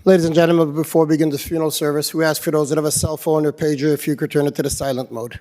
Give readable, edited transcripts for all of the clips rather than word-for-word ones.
Ladies and gentlemen, before we begin this funeral service, we ask for those that have a cell phone or pager if you could turn it to the silent mode.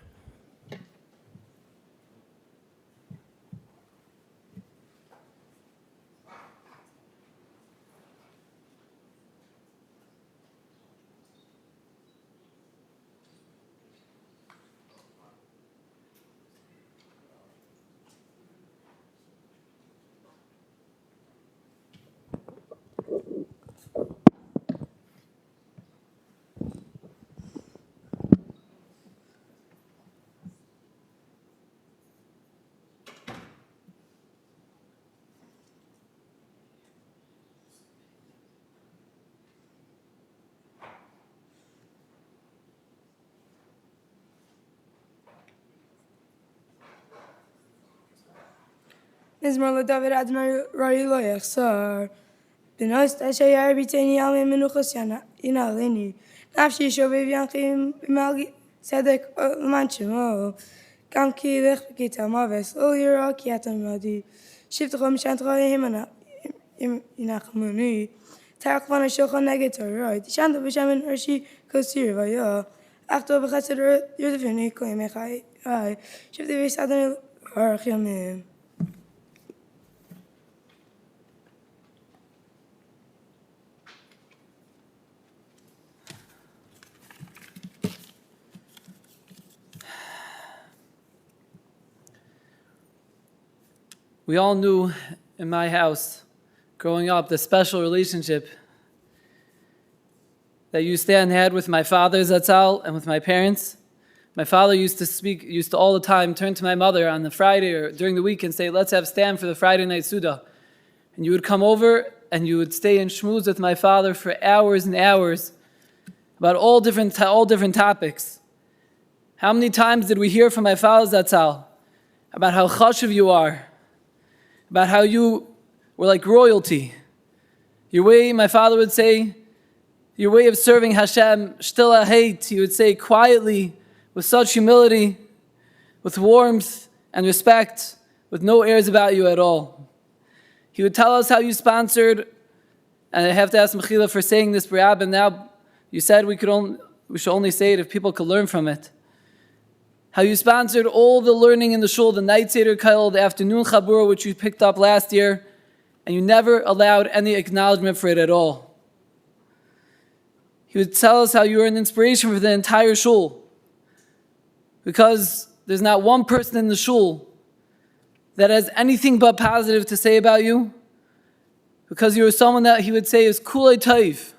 Mizmor LeDavid Adonai Roi Lo Yachzor. B'nos Tasha Yar B'Teni Yal Menuchos Yina Leni. Nafshi Shovev Yanchim B'Malgi Sedek L'man Shemo. Gam Ki Lech B'Kita Maves Ol Yira Ki Atam Madi. Shivtcho Mishantcho Yehim Yinachmuni. Tarak Vana Shochan Neged Torah. Tishanto B'Shamin Hershi Kosir Vaya. After B'Chased Yudefini Koyim Echai. Shivti V'Sadon Arach Yamim. We all knew in my house, growing up, the special relationship that Stan had with my father, Zatzal, and with my parents. My father used to all the time turn to my mother on the Friday or during the week and say, let's have Stan for the Friday night Suda. And you would come over and you would stay in shmooze with my father for hours and hours about all different topics. How many times did we hear from my father, Zatzal, about how chashuv you are, about how you were like royalty. Your way, my father would say, your way of serving Hashem, shtil ha'heit, he would say quietly, with such humility, with warmth and respect, with no airs about you at all. He would tell us how you sponsored, and I have to ask Mechila for saying this, Barab, and now you said we should only say it if people could learn from it. How you sponsored all the learning in the shul, the night Seder Kol, the afternoon Chabura, which you picked up last year, and you never allowed any acknowledgement for it at all. He would tell us how you were an inspiration for the entire shul, because there's not one person in the shul that has anything but positive to say about you, because you were someone that he would say is kulei taiv.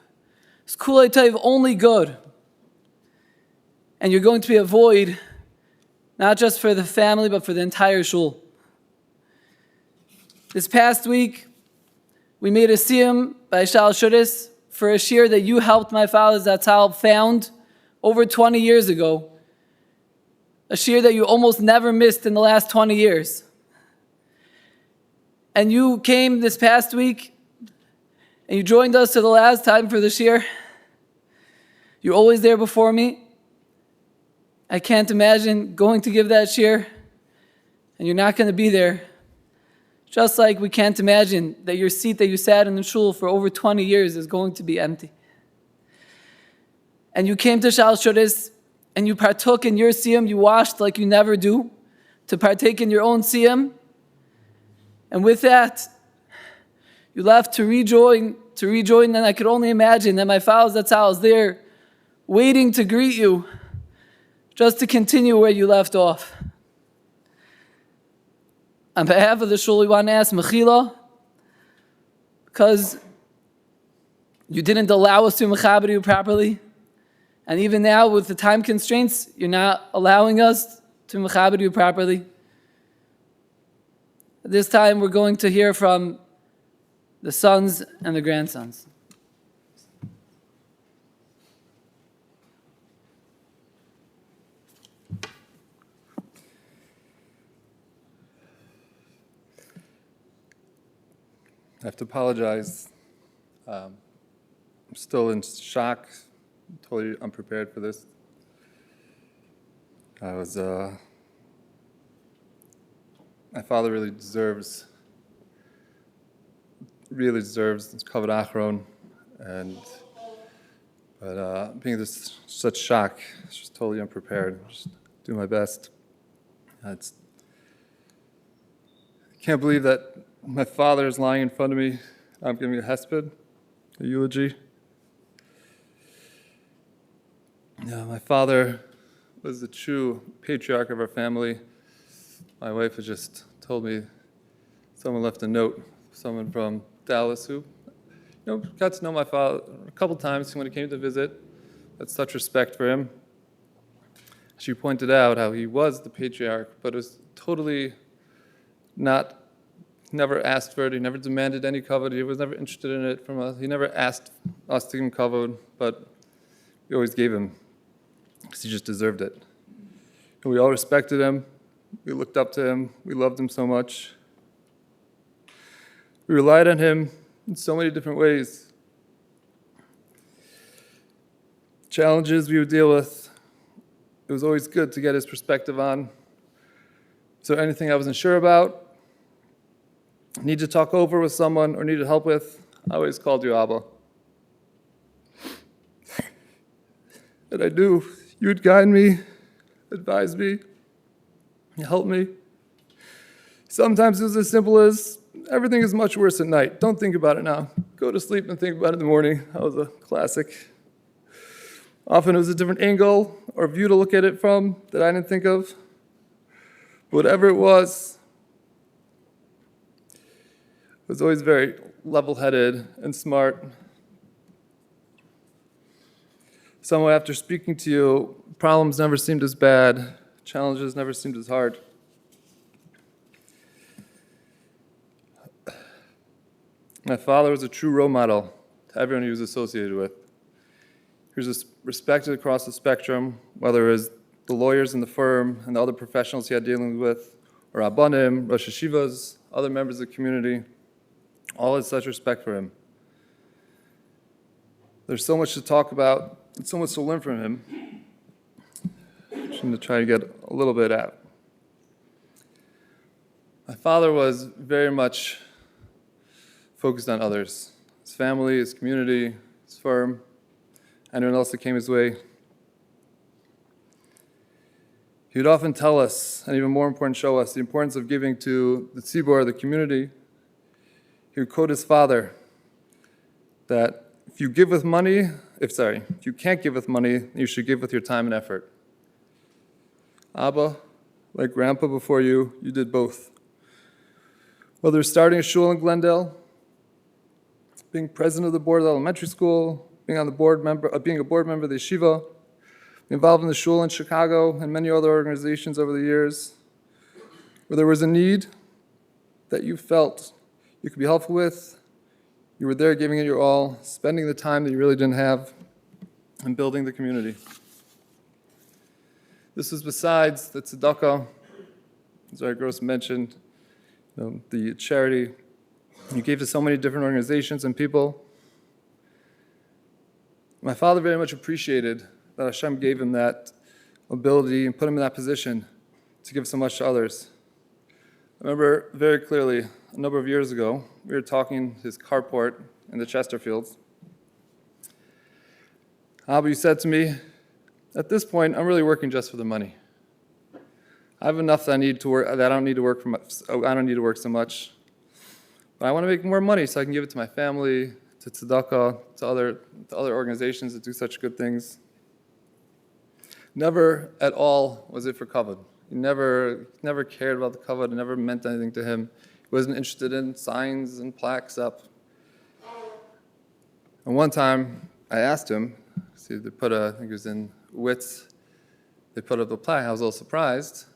It's kulei taiv, only good. And you're going to be a void, not just for the family, but for the entire shul. This past week, we made a siyum by Shal Shuddis for a shir that you helped my father Zatzal found over 20 years ago. A shir that you almost never missed in the last 20 years. And you came this past week, and you joined us for the last time for the shir. You're always there before me. I can't imagine going to give that shir, and you're not going to be there. Just like we can't imagine that your seat that you sat in the shul for over 20 years is going to be empty. And you came to Shal Shuddis, and you partook in your siyum, you washed like you never do, to partake in your own siyum. And with that, you left to rejoin, and I could only imagine that my father Zatzal is there, waiting to greet you, just to continue where you left off. On behalf of the shul, we want to ask Mechila, because you didn't allow us to mechaber you properly, and even now with the time constraints, you're not allowing us to mechaber you properly. This time we're going to hear from the sons and the grandsons. I have to apologize. I'm still in shock, totally unprepared for this. My father really deserves really deserves this kavod achron, but being this such shock, just totally unprepared. Just do my best. I can't believe that my father is lying in front of me. I'm giving a hesped, a eulogy. Yeah, my father was the true patriarch of our family. My wife has just told me someone left a note, someone from Dallas who got to know my father a couple times when he came to visit, had such respect for him. She pointed out how he was the patriarch, but was totally never asked for it. He never demanded any kavod. He was never interested in it from us. He never asked us to give him kavod, but we always gave him because he just deserved it. And we all respected him. We looked up to him. We loved him so much. We relied on him in so many different ways. Challenges we would deal with, it was always good to get his perspective on. Is there anything I wasn't sure about, need to talk over with someone, or needed help with, I always called you Abba. And I knew you would guide me, advise me, help me. Sometimes it was as simple as, everything is much worse at night. Don't think about it now. Go to sleep and think about it in the morning. That was a classic. Often it was a different angle or view to look at it from that I didn't think of. Whatever it was always very level-headed and smart. Somehow after speaking to you, problems never seemed as bad, challenges never seemed as hard. My father was a true role model to everyone he was associated with. He was respected across the spectrum, whether it was the lawyers in the firm and the other professionals he had dealing with, or Rabbanim, Rosh Hashivas, other members of the community. All had such respect for him. There's so much to talk about and so much to learn from him. I'm just going to try to get a little bit at. My father was very much focused on others, his family, his community, his firm, anyone else that came his way. He would often tell us, and even more important, show us the importance of giving to the tzibur, the community. He would quote his father that if you can't give with money, you should give with your time and effort. Abba, like Grandpa before you, you did both. Whether starting a shul in Glendale, being president of the board of the elementary school, being a board member of the yeshiva, involved in the shul in Chicago and many other organizations over the years, where there was a need that you felt you could be helpful with, you were there giving it your all, spending the time that you really didn't have, and building the community. This was besides the tzedakah, as our Gross mentioned, the charity. You gave to so many different organizations and people. My father very much appreciated that Hashem gave him that ability and put him in that position to give so much to others. I remember very clearly, a number of years ago, we were talking his carport in the Chesterfields. Abba, you said to me, at this point, I'm really working just for the money. I have enough that I don't need to work so much. But I want to make more money so I can give it to my family, to tzedakah, to other organizations that do such good things. Never at all was it for kavod. He never cared about the kavod. It never meant anything to him. He wasn't interested in signs and plaques up. And one time, I asked him, see, they put I think it was in Wits, they put up a plaque. I was a little surprised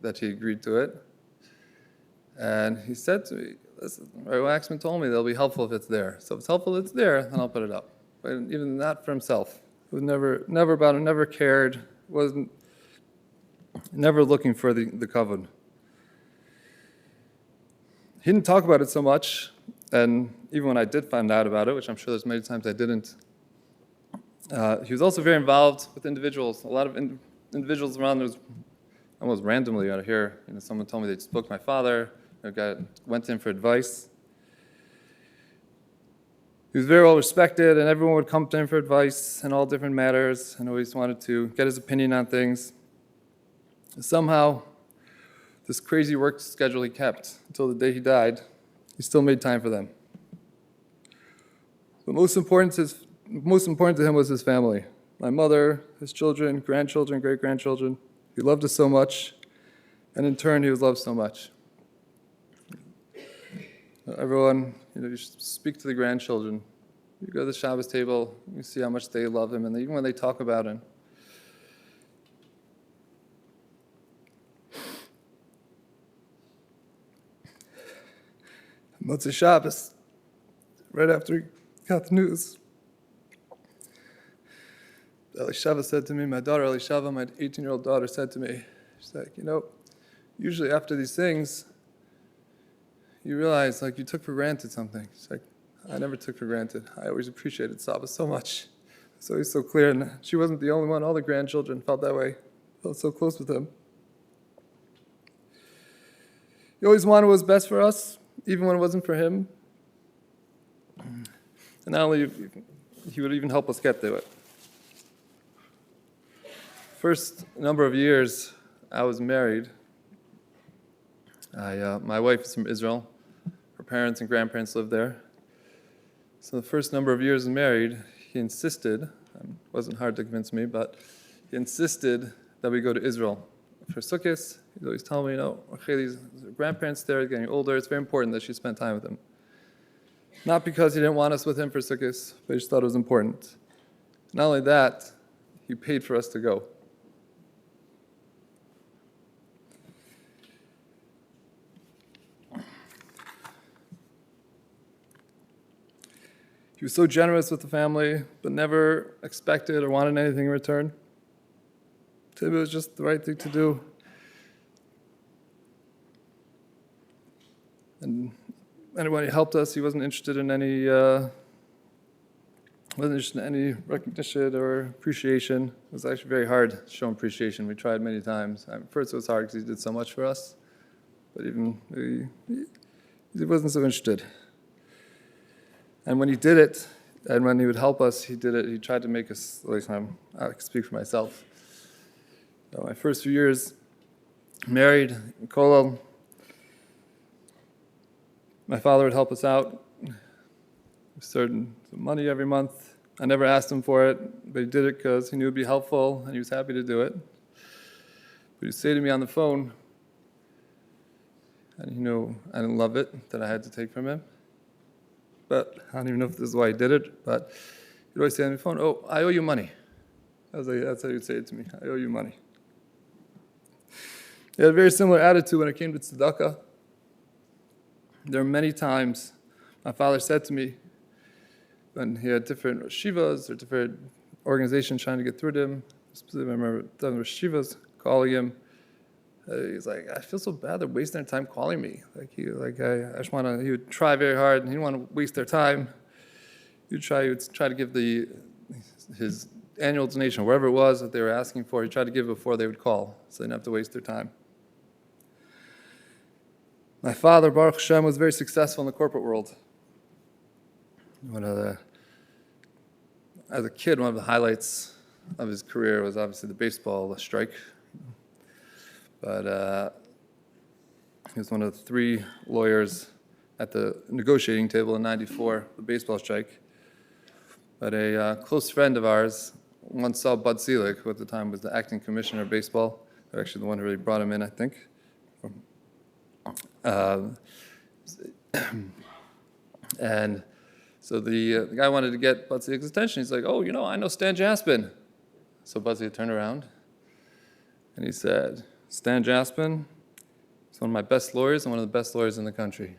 that he agreed to it. And he said to me, listen, Rabbi Waxman told me that'll be helpful if it's there. So if it's helpful, it's there, then I'll put it up. But even not for himself. It was never about it, never cared, wasn't never looking for the kavod. He didn't talk about it so much, and even when I did find out about it, which I'm sure there's many times I didn't, he was also very involved with individuals. A lot of individuals around. There was almost randomly out of here. Someone told me they spoke to my father. A guy went to him for advice. He was very well respected, and everyone would come to him for advice in all different matters, and always wanted to get his opinion on things. Somehow, this crazy work schedule he kept until the day he died, he still made time for them. But most important to him was his family. My mother, his children, grandchildren, great-grandchildren. He loved us so much, and in turn, he was loved so much. Everyone, you should speak to the grandchildren. You go to the Shabbos table, you see how much they love him, and even when they talk about him. Motzei Shabbos, right after he got the news, Elishava said to me, my daughter Elishava, my 18-year-old daughter, said to me, she's like, usually after these things, you realize like you took for granted something. She's like, I never took for granted. I always appreciated Saba so much. It's always so clear, and she wasn't the only one. All the grandchildren felt that way, felt so close with him. He always wanted what was best for us, even when it wasn't for him. And not only, he would even help us get to it. First number of years I was married, my wife is from Israel. Her parents and grandparents lived there. So the first number of years married, he insisted, it wasn't hard to convince me, but he insisted that we go to Israel for Sukkot. He'd always tell me, Rachel's grandparents there are getting older. It's very important that she spend time with them. Not because he didn't want us with him for Sukkot, but he just thought it was important. Not only that, he paid for us to go. He was so generous with the family, but never expected or wanted anything in return. To him, it was just the right thing to do. And when he helped us, he wasn't interested in any recognition or appreciation. It was actually very hard to show him appreciation. We tried many times. First, it was hard because he did so much for us, but even he wasn't so interested. And when he did it, and when he would help us, he tried to make us, at least I can speak for myself. My first few years married in Kollel, my father would help us out, certain money every month. I never asked him for it, but he did it because he knew it would be helpful, and he was happy to do it. But he'd say to me on the phone, and he knew I didn't love it, that I had to take from him. But I don't even know if this is why he did it, but he'd always say on the phone, I owe you money. That's how he'd say it to me, I owe you money. He had a very similar attitude when it came to tzedakah. There were many times my father said to me, when he had different shivas or different organizations trying to get through to him, I remember the shivas calling him. He's like, I feel so bad they're wasting their time calling me. He would try very hard, and he didn't want to waste their time. He would try to give his annual donation, wherever it was that they were asking for, he tried to give it before they would call, so they didn't have to waste their time. My father, Baruch Hashem, was very successful in the corporate world. As a kid, one of the highlights of his career was obviously the baseball strike. But he was one of the 3 lawyers at the negotiating table in '94, the baseball strike. But a close friend of ours once saw Bud Selig, who at the time was the acting commissioner of baseball, or actually the one who really brought him in, I think. And so the guy wanted to get Bud Selig's attention. He's like, I know Stan Jaspan. So Bud Selig turned around and he said, Stan Jaspan is one of my best lawyers and one of the best lawyers in the country.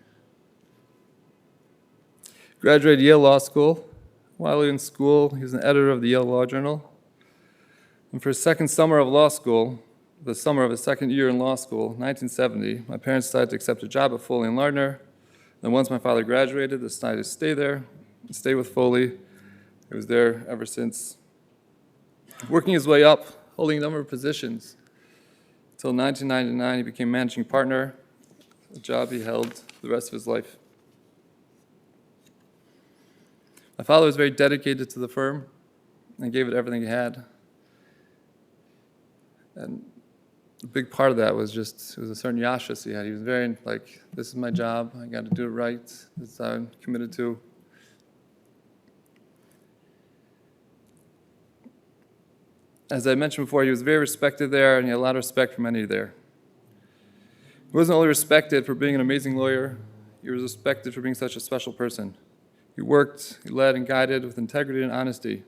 Graduated Yale Law School. While in school, he was an editor of the Yale Law Journal. And for his second summer of law school, the summer of his second year in law school, 1970, my parents decided to accept a job at Foley & Lardner. And once my father graduated, they decided to stay there, and stay with Foley. He was there ever since, working his way up, holding a number of positions. Until 1999, he became managing partner, a job he held the rest of his life. My father was very dedicated to the firm and gave it everything he had. And a big part of that was just, it was a certain yashas he had. He was very like, this is my job, I got to do it right, this is what I'm committed to. As I mentioned before, he was very respected there, and he had a lot of respect for many there. He wasn't only respected for being an amazing lawyer, he was respected for being such a special person. He worked, he led, and guided with integrity and honesty.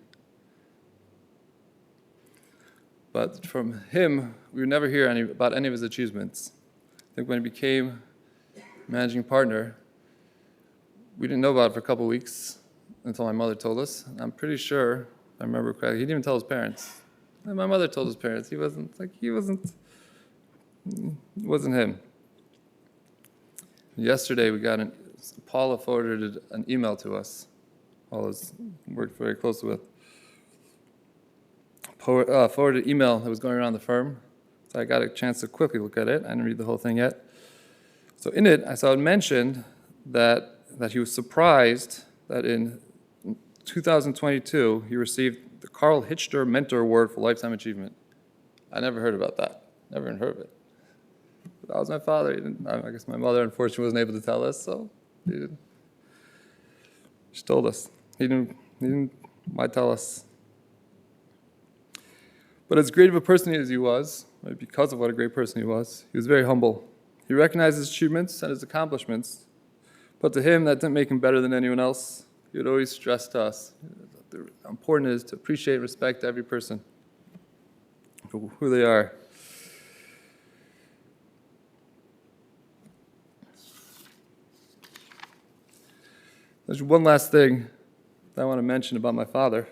But from him, we would never hear about any of his achievements. I think when he became managing partner, we didn't know about it for a couple of weeks until my mother told us. And I'm pretty sure, if I remember correctly, he didn't even tell his parents. And my mother told his parents. It wasn't him. Yesterday, Paula forwarded an email to us. Paula's worked very closely with. Forwarded an email that was going around the firm. So I got a chance to quickly look at it. I didn't read the whole thing yet. So in it, I saw it mentioned that he was surprised that in 2022, he received the Carl Hitchter Mentor Award for Lifetime Achievement. I never heard about that. Never even heard of it. But that was my father. I guess my mother, unfortunately, wasn't able to tell us, so she told us. He didn't why tell us? But as great of a person as he was, because of what a great person he was very humble. He recognized his achievements and his accomplishments, but to him, that didn't make him better than anyone else. He would always stress to us how important it is to appreciate and respect every person for who they are. There's one last thing that I want to mention about my father.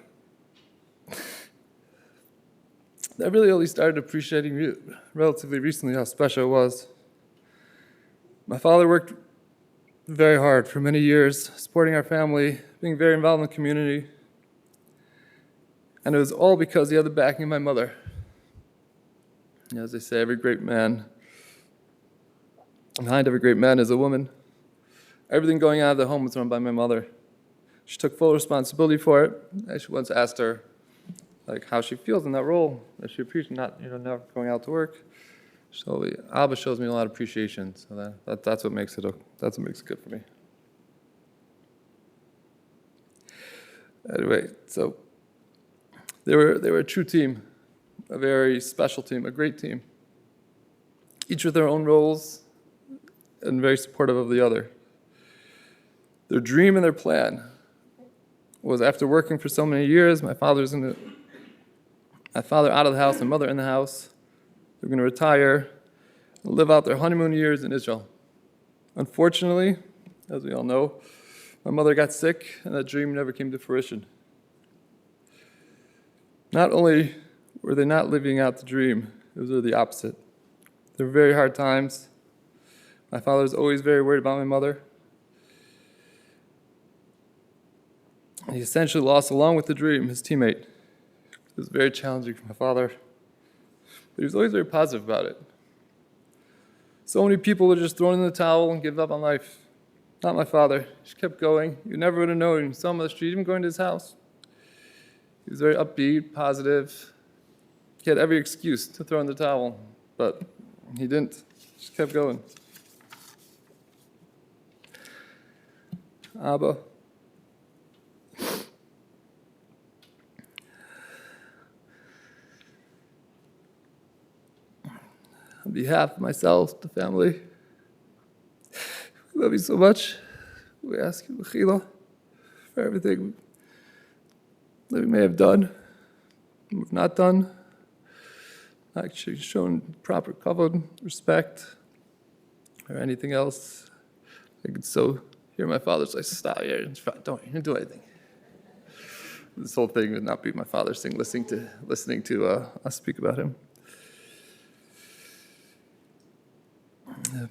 I really only started appreciating relatively recently how special it was. My father worked very hard for many years, supporting our family, being very involved in the community. And it was all because he had the backing of my mother. As they say, behind every great man is a woman. Everything going on at the home was run by my mother. She took full responsibility for it. I actually once asked her how she feels in that role, that she appreciates not going out to work. So Abba shows me a lot of appreciation. So that's what makes it good for me. Anyway, so they were a true team, a very special team, a great team. Each with their own roles and very supportive of the other. Their dream and their plan was, after working for so many years, my father out of the house, my mother in the house, they're going to retire and live out their honeymoon years in Israel. Unfortunately, as we all know, my mother got sick and that dream never came to fruition. Not only were they not living out the dream, it was really the opposite. They were very hard times. My father was always very worried about my mother. He essentially lost, along with the dream, his teammate. It was very challenging for my father, but he was always very positive about it. So many people would just throw in the towel and give up on life. Not my father. He just kept going. You never would have known. You saw him on the street, even going to his house. He was very upbeat, positive. He had every excuse to throw in the towel, but he didn't. He just kept going. Abba. On behalf of myself, the family, we love you so much. We ask you, Mechila, for everything that we may have done, we've not done, actually shown proper kavod, respect, or anything else. I could so hear my father say, stop here, don't even do anything. This whole thing would not be my father listening to us speak about him.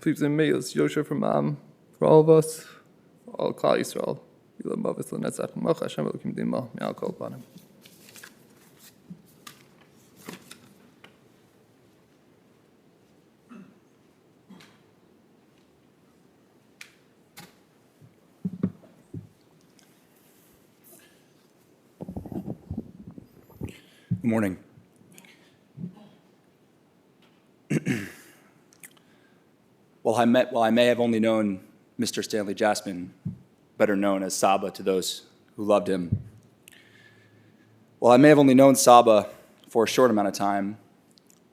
Please may us Yosha from Mom, for all of us, for all Klal Yisrael. We love Mavis Lenetzach, Mocha Hashem Elokim Dimo, may I'll call upon him. Good morning. While I may have only known Mr. Stanley Jaspan, better known as Saba to those who loved him, while I may have only known Saba for a short amount of time,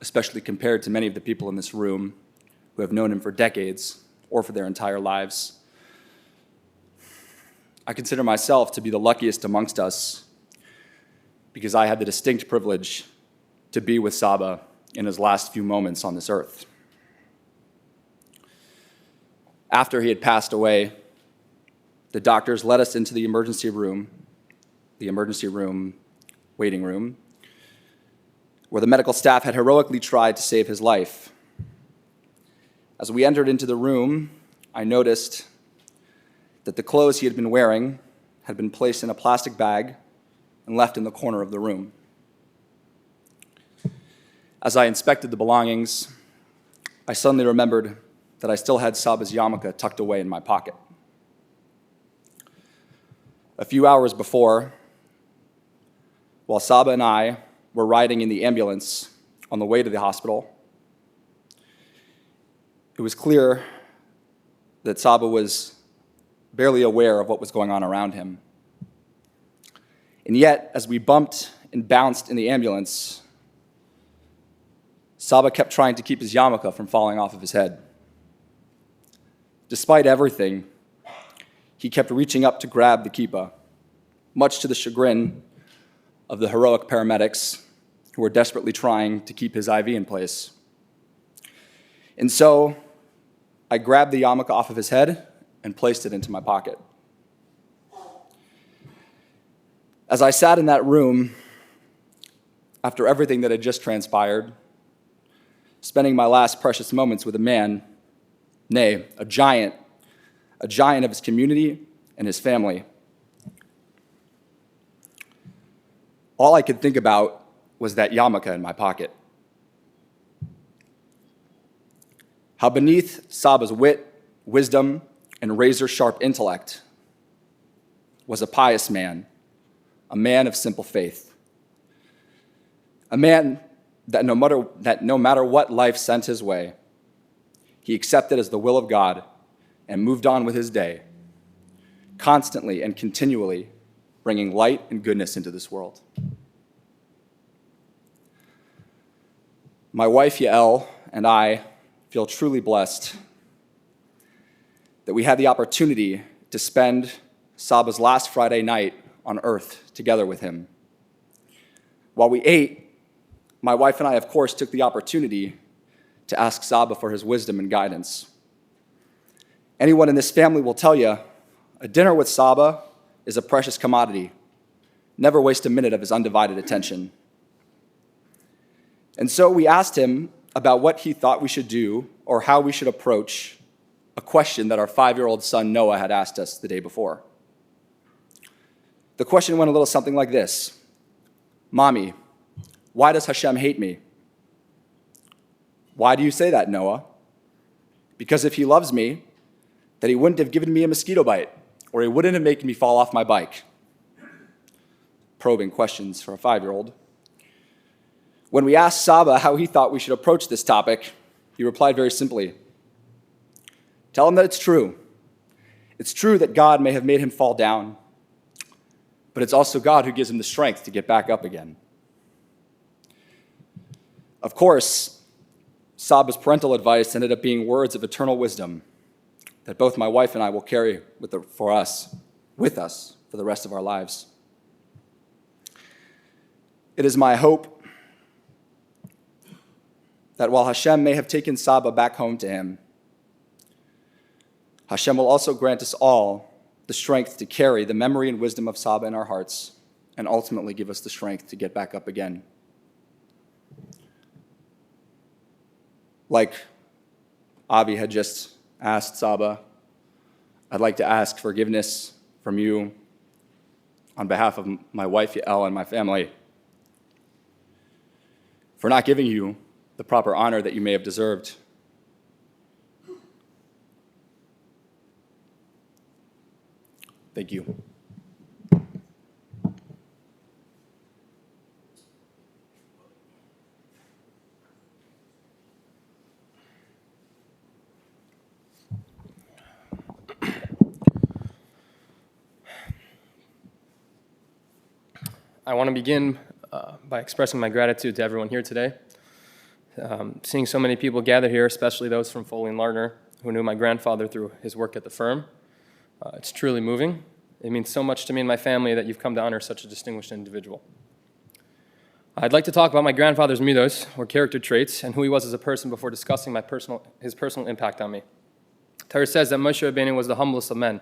especially compared to many of the people in this room who have known him for decades or for their entire lives, I consider myself to be the luckiest amongst us because I had the distinct privilege to be with Saba in his last few moments on this earth. After he had passed away, the doctors led us into the emergency room waiting room, where the medical staff had heroically tried to save his life. As we entered into the room, I noticed that the clothes he had been wearing had been placed in a plastic bag and left in the corner of the room. As I inspected the belongings, I suddenly remembered that I still had Saba's yarmulke tucked away in my pocket. A few hours before, while Saba and I were riding in the ambulance on the way to the hospital, it was clear that Saba was barely aware of what was going on around him. And yet, as we bumped and bounced in the ambulance, Saba kept trying to keep his yarmulke from falling off of his head. Despite everything, he kept reaching up to grab the kippah, much to the chagrin of the heroic paramedics who were desperately trying to keep his IV in place. And so, I grabbed the yarmulke off of his head and placed it into my pocket. As I sat in that room, after everything that had just transpired, spending my last precious moments with a man, nay, a giant of his community and his family, all I could think about was that yarmulke in my pocket. How beneath Saba's wit, wisdom, and razor-sharp intellect was a pious man, a man of simple faith, a man that no matter what life sent his way, he accepted as the will of God and moved on with his day, constantly and continually bringing light and goodness into this world. My wife, Yael, and I feel truly blessed that we had the opportunity to spend Saba's last Friday night on earth together with him. While we ate, my wife and I, of course, took the opportunity to ask Saba for his wisdom and guidance. Anyone in this family will tell you, a dinner with Saba is a precious commodity. Never waste a minute of his undivided attention. And so we asked him about what he thought we should do or how we should approach a question that our 5-year-old son Noah had asked us the day before. The question went a little something like this: Mommy, why does Hashem hate me? Why do you say that, Noah? Because if he loves me, then he wouldn't have given me a mosquito bite, or he wouldn't have made me fall off my bike. Probing questions for a 5-year-old. When we asked Saba how he thought we should approach this topic, he replied very simply, tell him that it's true. It's true that God may have made him fall down, but it's also God who gives him the strength to get back up again. Of course, Saba's parental advice ended up being words of eternal wisdom that both my wife and I will carry with us for the rest of our lives. It is my hope that while Hashem may have taken Saba back home to him, Hashem will also grant us all the strength to carry the memory and wisdom of Saba in our hearts and ultimately give us the strength to get back up again. Like Avi had just asked Saba, I'd like to ask forgiveness from you on behalf of my wife, Yael, and my family for not giving you the proper honor that you may have deserved. Thank you. I want to begin by expressing my gratitude to everyone here today. Seeing so many people gather here, especially those from Foley and Lardner, who knew my grandfather through his work at the firm. It's truly moving. It means so much to me and my family that you've come to honor such a distinguished individual. I'd like to talk about my grandfather's midos, or character traits, and who he was as a person before discussing his personal impact on me. Torah says that Moshe Rabbeinu was the humblest of men.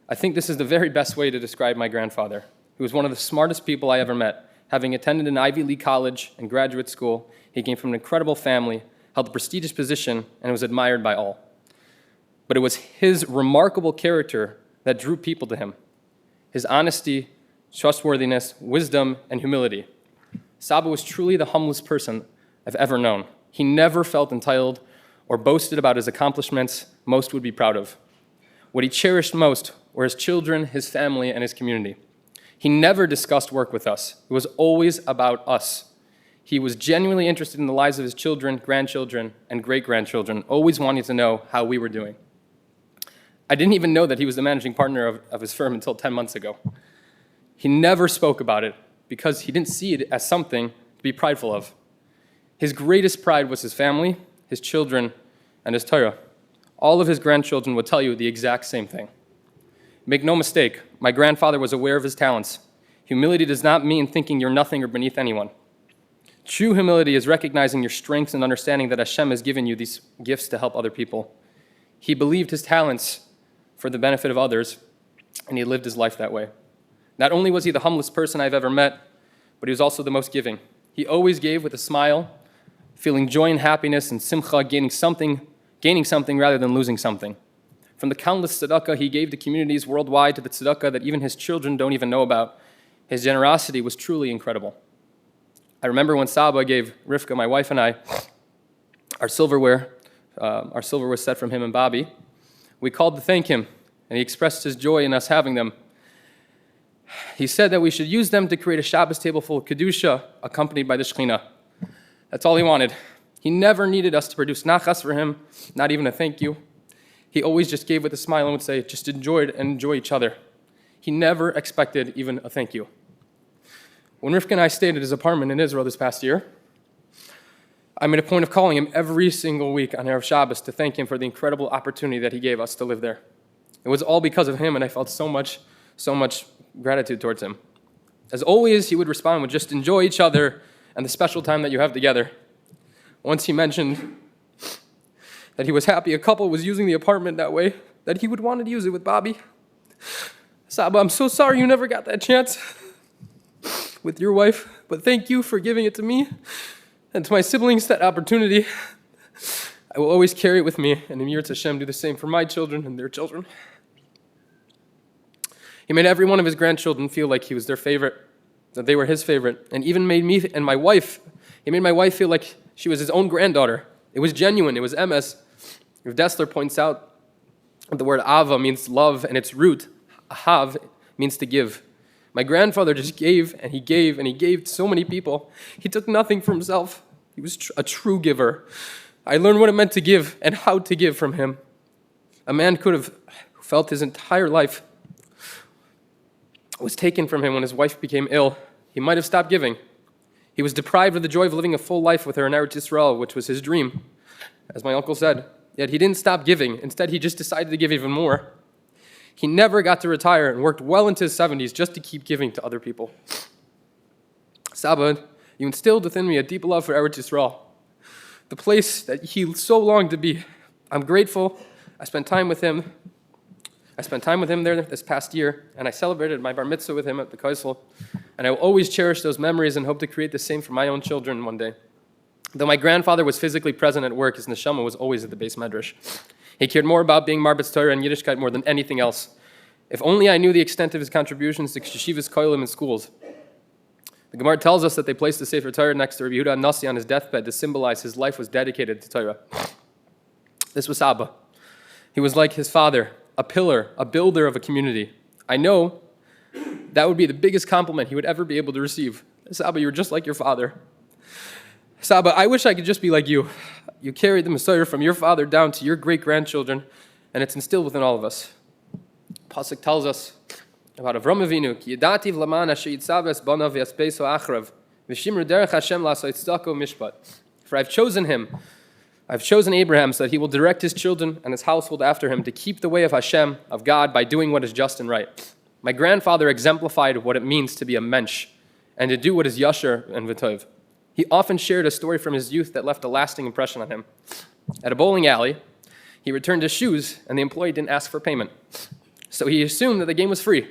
I think this is the very best way to describe my grandfather. He was one of the smartest people I ever met. Having attended an Ivy League college and graduate school, he came from an incredible family, held a prestigious position, and was admired by all. But it was his remarkable character that drew people to him. His honesty, trustworthiness, wisdom, and humility. Saba was truly the humblest person I've ever known. He never felt entitled or boasted about his accomplishments most would be proud of. What he cherished most were his children, his family, and his community. He never discussed work with us. It was always about us. He was genuinely interested in the lives of his children, grandchildren, and great-grandchildren, always wanting to know how we were doing. I didn't even know that he was the managing partner of his firm until 10 months ago. He never spoke about it because he didn't see it as something to be prideful of. His greatest pride was his family, his children, and his Torah. All of his grandchildren would tell you the exact same thing. Make no mistake, my grandfather was aware of his talents. Humility does not mean thinking you're nothing or beneath anyone. True humility is recognizing your strengths and understanding that Hashem has given you these gifts to help other people. He believed his talents for the benefit of others, and he lived his life that way. Not only was he the humblest person I've ever met, but he was also the most giving. He always gave with a smile, feeling joy and happiness and simcha, gaining something rather than losing something. From the countless tzedakah he gave to communities worldwide to the tzedakah that even his children don't even know about, his generosity was truly incredible. I remember when Saba gave Rivka, my wife, and I our silverware set from him and Bobby. We called to thank him, and he expressed his joy in us having them. He said that we should use them to create a Shabbos table full of Kedusha, accompanied by the Shekhinah. That's all he wanted. He never needed us to produce nachas for him, not even a thank you. He always just gave with a smile and would say, just enjoy each other. He never expected even a thank you. When Rivka and I stayed at his apartment in Israel this past year, I made a point of calling him every single week on Erev Shabbos to thank him for the incredible opportunity that he gave us to live there. It was all because of him, and I felt so much gratitude towards him. As always, he would respond with just enjoy each other and the special time that you have together. Once he mentioned that he was happy a couple was using the apartment that way, that he would want to use it with Bobby. Saba, I'm so sorry you never got that chance with your wife, but thank you for giving it to me and to my siblings that opportunity. I will always carry it with me, and Emir Hashem do the same for my children and their children. He made every one of his grandchildren feel like he was their favorite, that they were his favorite, and even made me and my wife, he made my wife feel like she was his own granddaughter. It was genuine, it was MS. If Dessler points out that the word ava means love, and its root, ahav, means to give. My grandfather just gave, and he gave, and he gave to so many people. He took nothing for himself. He was a true giver. I learned what it meant to give and how to give from him. A man could have felt his entire life was taken from him when his wife became ill. He might have stopped giving. He was deprived of the joy of living a full life with her in Eretz Yisrael, which was his dream, as my uncle said. Yet he didn't stop giving. Instead, he just decided to give even more. He never got to retire and worked well into his 70s just to keep giving to other people. Saba, you instilled within me a deep love for Eretz Yisrael, the place that he so longed to be. I'm grateful. I spent time with him there this past year, and I celebrated my bar mitzvah with him at the Kaisel, and I will always cherish those memories and hope to create the same for my own children one day. Though my grandfather was physically present at work, his neshama was always at the Beis Medrash. He cared more about being Marbetz Torah and Yiddishkeit more than anything else. If only I knew the extent of his contributions to Yeshivas Koilim and schools. The Gemara tells us that they placed the Sefer Torah next to Rabbi Yehuda Nasi on his deathbed to symbolize his life was dedicated to Torah. This was Saba. He was like his father, a pillar, a builder of a community. I know that would be the biggest compliment he would ever be able to receive. Saba, you were just like your father. Saba, I wish I could just be like you. You carried the Messiah from your father down to your great-grandchildren, and it's instilled within all of us. Pasuk tells us about Avram Avinu, Ki yadati v'laman asher yitzav es banav v'yaspeso achrav, v'shimru derech Hashem la'asot tzedakah mishpat. For I've chosen Abraham so that he will direct his children and his household after him to keep the way of Hashem, of God, by doing what is just and right. My grandfather exemplified what it means to be a mensch and to do what is yasher and v'tov. He often shared a story from his youth that left a lasting impression on him. At a bowling alley, he returned his shoes and the employee didn't ask for payment. So he assumed that the game was free.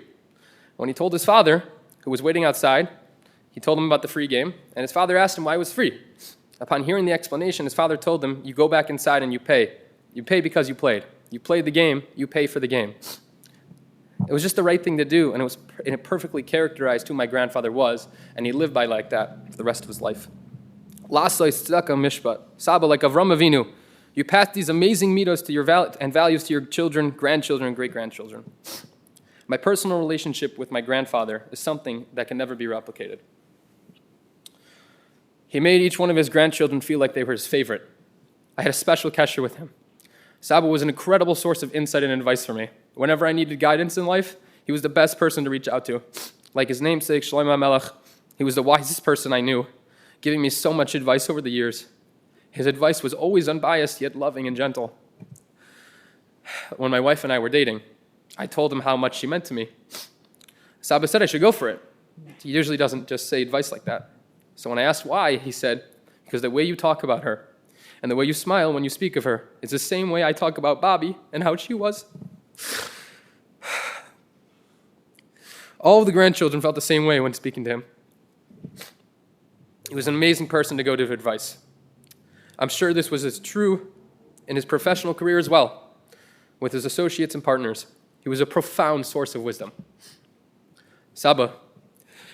When he told his father, who was waiting outside, he told him about the free game, and his father asked him why it was free. Upon hearing the explanation, his father told him, you go back inside and you pay. You pay because you played. You played the game, you pay for the game. It was just the right thing to do, and it perfectly characterized who my grandfather was, and he lived by like that for the rest of his life. La'asoi tzedakah mishpat. Saba, like Avram Avinu, you pass these amazing mitos to your and values to your children, grandchildren, and great-grandchildren. My personal relationship with my grandfather is something that can never be replicated. He made each one of his grandchildren feel like they were his favorite. I had a special kesher with him. Saba was an incredible source of insight and advice for me. Whenever I needed guidance in life, he was the best person to reach out to. Like his namesake, Shlomo HaMelech, he was the wisest person I knew, giving me so much advice over the years. His advice was always unbiased, yet loving and gentle. When my wife and I were dating, I told him how much she meant to me. Saba said I should go for it. He usually doesn't just say advice like that. So when I asked why, he said, because the way you talk about her and the way you smile when you speak of her is the same way I talk about Bobby and how she was. All of the grandchildren felt the same way when speaking to him. He was an amazing person to go to for advice. I'm sure this was as true in his professional career as well, with his associates and partners. He was a profound source of wisdom. Saba,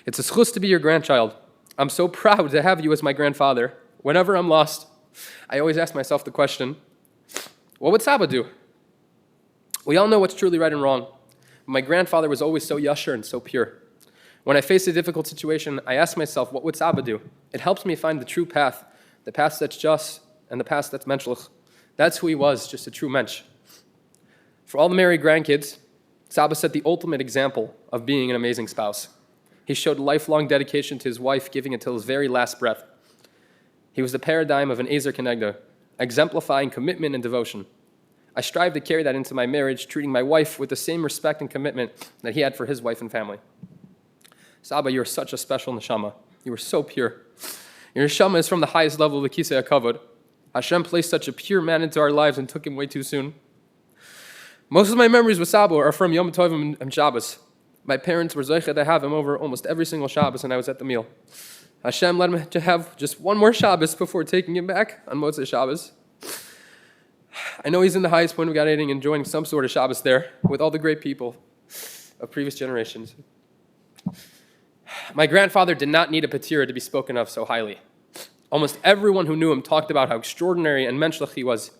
it's a schus to be your grandchild. I'm so proud to have you as my grandfather. Whenever I'm lost, I always ask myself the question, what would Saba do? We all know what's truly right and wrong. My grandfather was always so yasher and so pure. When I face a difficult situation, I ask myself, what would Saba do? It helps me find the true path, the path that's just and the path that's menschlich. That's who he was, just a true mensch. For all the married grandkids, Saba set the ultimate example of being an amazing spouse. He showed lifelong dedication to his wife, giving it till his very last breath. He was the paradigm of an Ezer Kenegda, exemplifying commitment and devotion. I strive to carry that into my marriage, treating my wife with the same respect and commitment that he had for his wife and family. Saba, you are such a special neshama. You are so pure. Your neshama is from the highest level of the Kisei HaKavod. Hashem placed such a pure man into our lives and took him way too soon. Most of my memories with Saba are from Yom Tovim and Shabbos. My parents were zeicha to have him over almost every single Shabbos when I was at the meal. Hashem let him to have just one more Shabbos before taking him back on Motzei Shabbos. I know he's in the highest point of God eating, enjoying some sort of Shabbos there with all the great people of previous generations. My grandfather did not need a patira to be spoken of so highly. Almost everyone who knew him talked about how extraordinary and menschlich he was.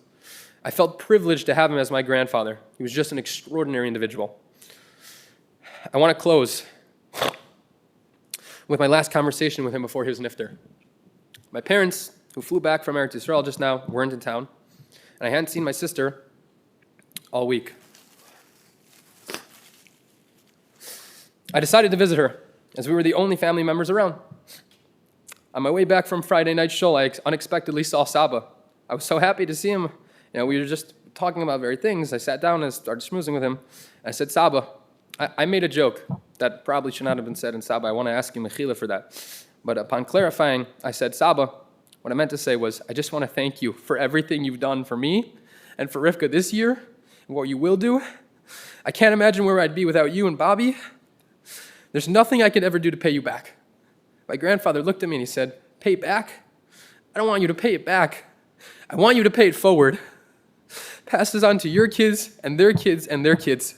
I felt privileged to have him as my grandfather. He was just an extraordinary individual. I want to close with my last conversation with him before he was nifter. My parents, who flew back from Eretz Yisrael just now, weren't in town, and I hadn't seen my sister all week. I decided to visit her, as we were the only family members around. On my way back from Friday night shul, I unexpectedly saw Saba. I was so happy to see him. We were just talking about very things. I sat down and started schmoozing with him. I said, Saba, I made a joke that probably should not have been said in Saba. I want to ask you mechila for that. But upon clarifying, I said, Saba, what I meant to say was, I just want to thank you for everything you've done for me and for Rivka this year and what you will do. I can't imagine where I'd be without you and Bobby. There's nothing I could ever do to pay you back. My grandfather looked at me and he said, pay back? I don't want you to pay it back. I want you to pay it forward. Pass this on to your kids and their kids and their kids.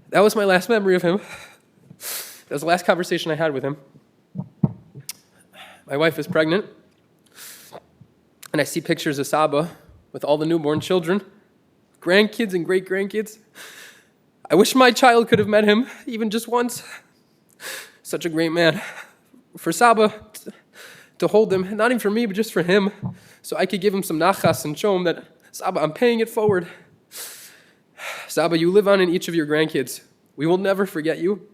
That was my last memory of him. That was the last conversation I had with him. My wife is pregnant, and I see pictures of Saba with all the newborn children, grandkids and great-grandkids. I wish my child could have met him, even just once. Such a great man. For Saba to hold them, not even for me, but just for him, so I could give him some nachas and show him that, Saba, I'm paying it forward. Saba, you live on in each of your grandkids. We will never forget you.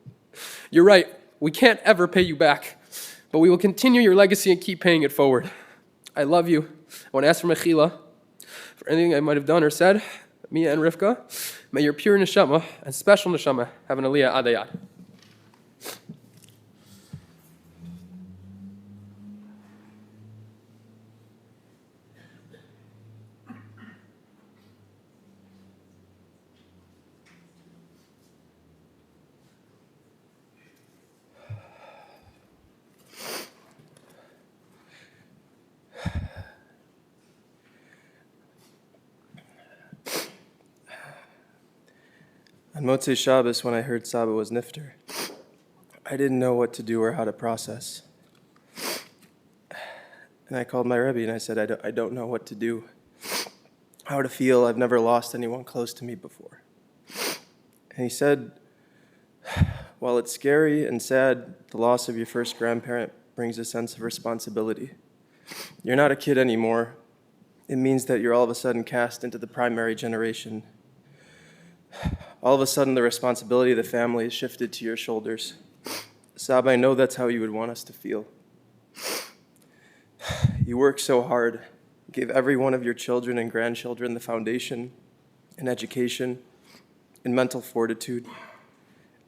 You're right, we can't ever pay you back, but we will continue your legacy and keep paying it forward. I love you. I want to ask for mechila for anything I might have done or said. Mia and Rivka, may your pure neshama and special neshama have an aliyah adayad. On Motzei Shabbos, when I heard Saba was nifter, I didn't know what to do or how to process. And I called my Rebbe and I said, I don't know what to do, how to feel. I've never lost anyone close to me before. And he said, while it's scary and sad, the loss of your first grandparent brings a sense of responsibility. You're not a kid anymore. It means that you're all of a sudden cast into the primary generation. All of a sudden, the responsibility of the family is shifted to your shoulders. Sab, I know that's how you would want us to feel. You work so hard, gave every one of your children and grandchildren the foundation in education, in mental fortitude,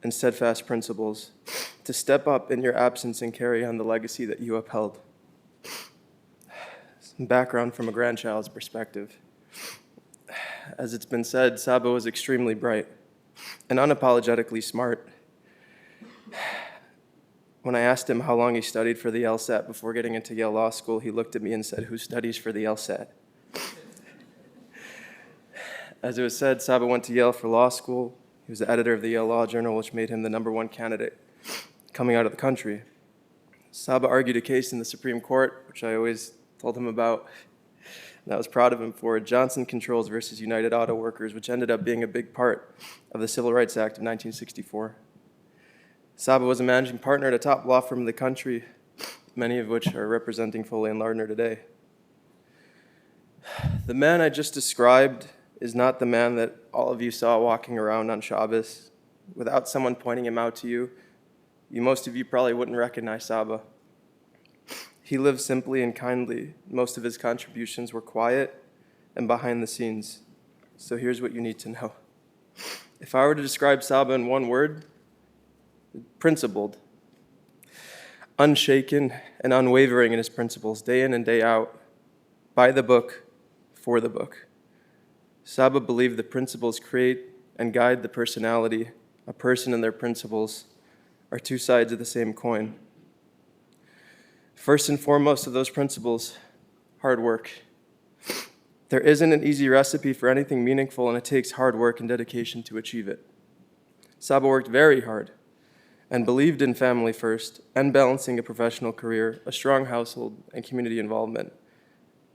and steadfast principles to step up in your absence and carry on the legacy that you upheld. Some background from a grandchild's perspective. As it's been said, Saba was extremely bright and unapologetically smart. When I asked him how long he studied for the LSAT before getting into Yale Law School, he looked at me and said, "Who studies for the LSAT?" As it was said, Saba went to Yale for law school. He was the editor of the Yale Law Journal, which made him the #1 candidate coming out of the country. Saba argued a case in the Supreme Court, which I always told him about, and I was proud of him for, Johnson Controls versus United Auto Workers, which ended up being a big part of the Civil Rights Act of 1964. Saba was a managing partner at a top law firm in the country, many of which are representing Foley and Lardner today. The man I just described is not the man that all of you saw walking around on Shabbos. Without someone pointing him out to you, most of you probably wouldn't recognize Saba. He lived simply and kindly. Most of his contributions were quiet and behind the scenes. So here's what you need to know. If I were to describe Saba in one word, principled, unshaken and unwavering in his principles, day in and day out, by the book, for the book. Saba believed the principles create and guide the personality. A person and their principles are two sides of the same coin. First and foremost of those principles, hard work. There isn't an easy recipe for anything meaningful, and it takes hard work and dedication to achieve it. Saba worked very hard and believed in family first and balancing a professional career, a strong household, and community involvement.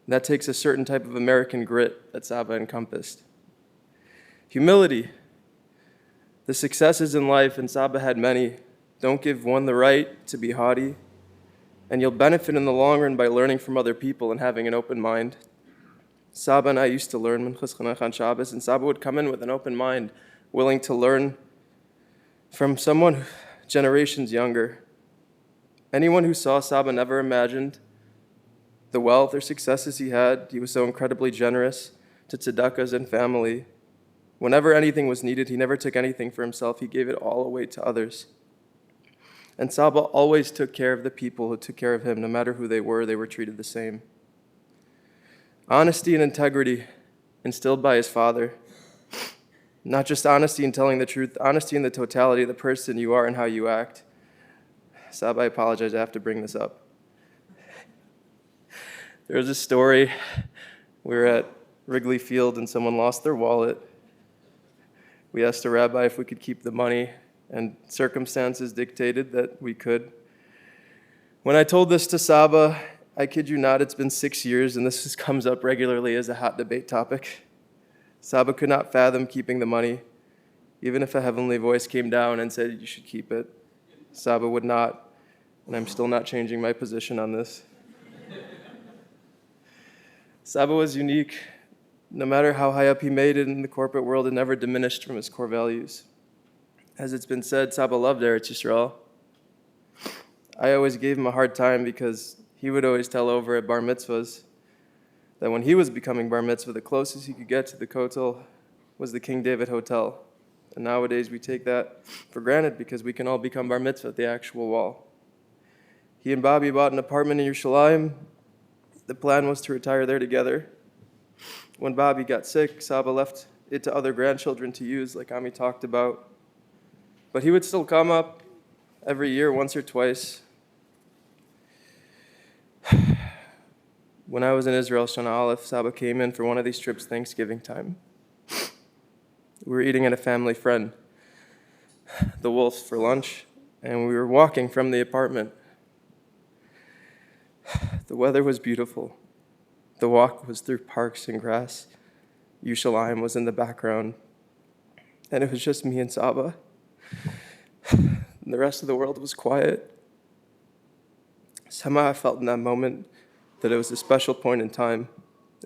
And that takes a certain type of American grit that Saba encompassed. Humility. The successes in life, and Saba had many, don't give one the right to be haughty, and you'll benefit in the long run by learning from other people and having an open mind. Saba and I used to learn Minchas Chanech on Shabbos, and Saba would come in with an open mind, willing to learn from someone generations younger. Anyone who saw Saba never imagined the wealth or successes he had. He was so incredibly generous to tzedakahs and family. Whenever anything was needed, he never took anything for himself. He gave it all away to others. And Saba always took care of the people who took care of him. No matter who they were treated the same. Honesty and integrity instilled by his father. Not just honesty in telling the truth, honesty in the totality of the person you are and how you act. Saba, I apologize, I have to bring this up. There was a story, we were at Wrigley Field and someone lost their wallet. We asked a rabbi if we could keep the money, and circumstances dictated that we could. When I told this to Saba, I kid you not, it's been 6 years, and this comes up regularly as a hot debate topic. Saba could not fathom keeping the money, even if a heavenly voice came down and said, "You should keep it." Saba would not, and I'm still not changing my position on this. Saba was unique. No matter how high up he made it in the corporate world, it never diminished from his core values. As it's been said, Saba loved Eretz Yisrael. I always gave him a hard time because he would always tell over at bar mitzvahs that when he was becoming bar mitzvah, the closest he could get to the Kotel was the King David Hotel. And nowadays we take that for granted because we can all become bar mitzvah at the actual wall. He and Bobby bought an apartment in Yerushalayim. The plan was to retire there together. When Bobby got sick, Saba left it to other grandchildren to use, like Ami talked about. But he would still come up every year, once or twice. When I was in Israel, Shana Aleph, Saba came in for one of these trips Thanksgiving time. We were eating at a family friend, the Wolves, for lunch, and we were walking from the apartment. The weather was beautiful. The walk was through parks and grass. Yerushalayim was in the background, and it was just me and Saba. And the rest of the world was quiet. Somehow I felt in that moment that it was a special point in time.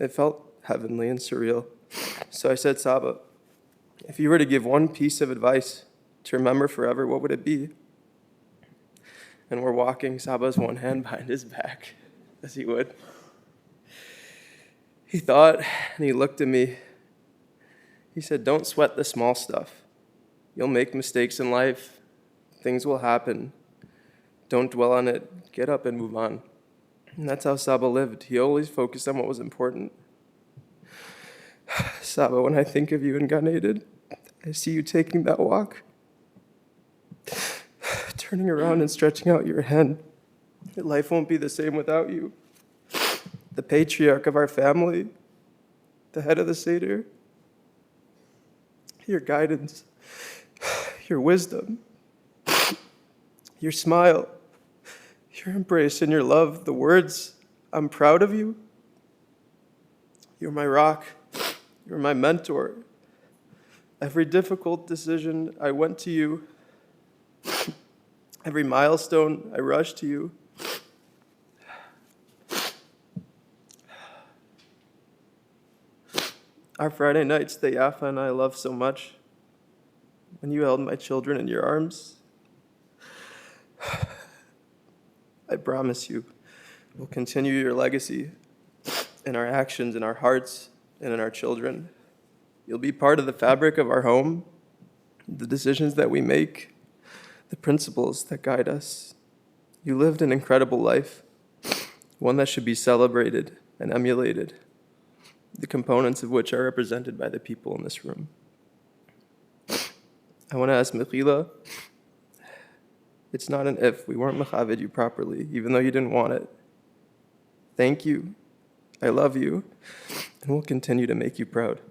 It felt heavenly and surreal. So I said, Saba, if you were to give one piece of advice to remember forever, what would it be? And we're walking, Saba's one hand behind his back, as he would. He thought, and he looked at me. He said, don't sweat the small stuff. You'll make mistakes in life. Things will happen. Don't dwell on it. Get up and move on. And that's how Saba lived. He always focused on what was important. Saba, when I think of you in Gan Eden, I see you taking that walk, turning around and stretching out your hand. Life won't be the same without you. The patriarch of our family, the head of the Seder, your guidance, your wisdom, your smile, your embrace and your love, the words, I'm proud of you. You're my rock. You're my mentor. Every difficult decision, I went to you. Every milestone, I rushed to you. Our Friday nights that Yafa and I love so much, when you held my children in your arms, I promise you, we'll continue your legacy in our actions, in our hearts, and in our children. You'll be part of the fabric of our home, the decisions that we make, the principles that guide us. You lived an incredible life, one that should be celebrated and emulated, the components of which are represented by the people in this room. I want to ask Mechila, it's not an if. We weren't mechavid you properly, even though you didn't want it. Thank you. I love you, and we'll continue to make you proud.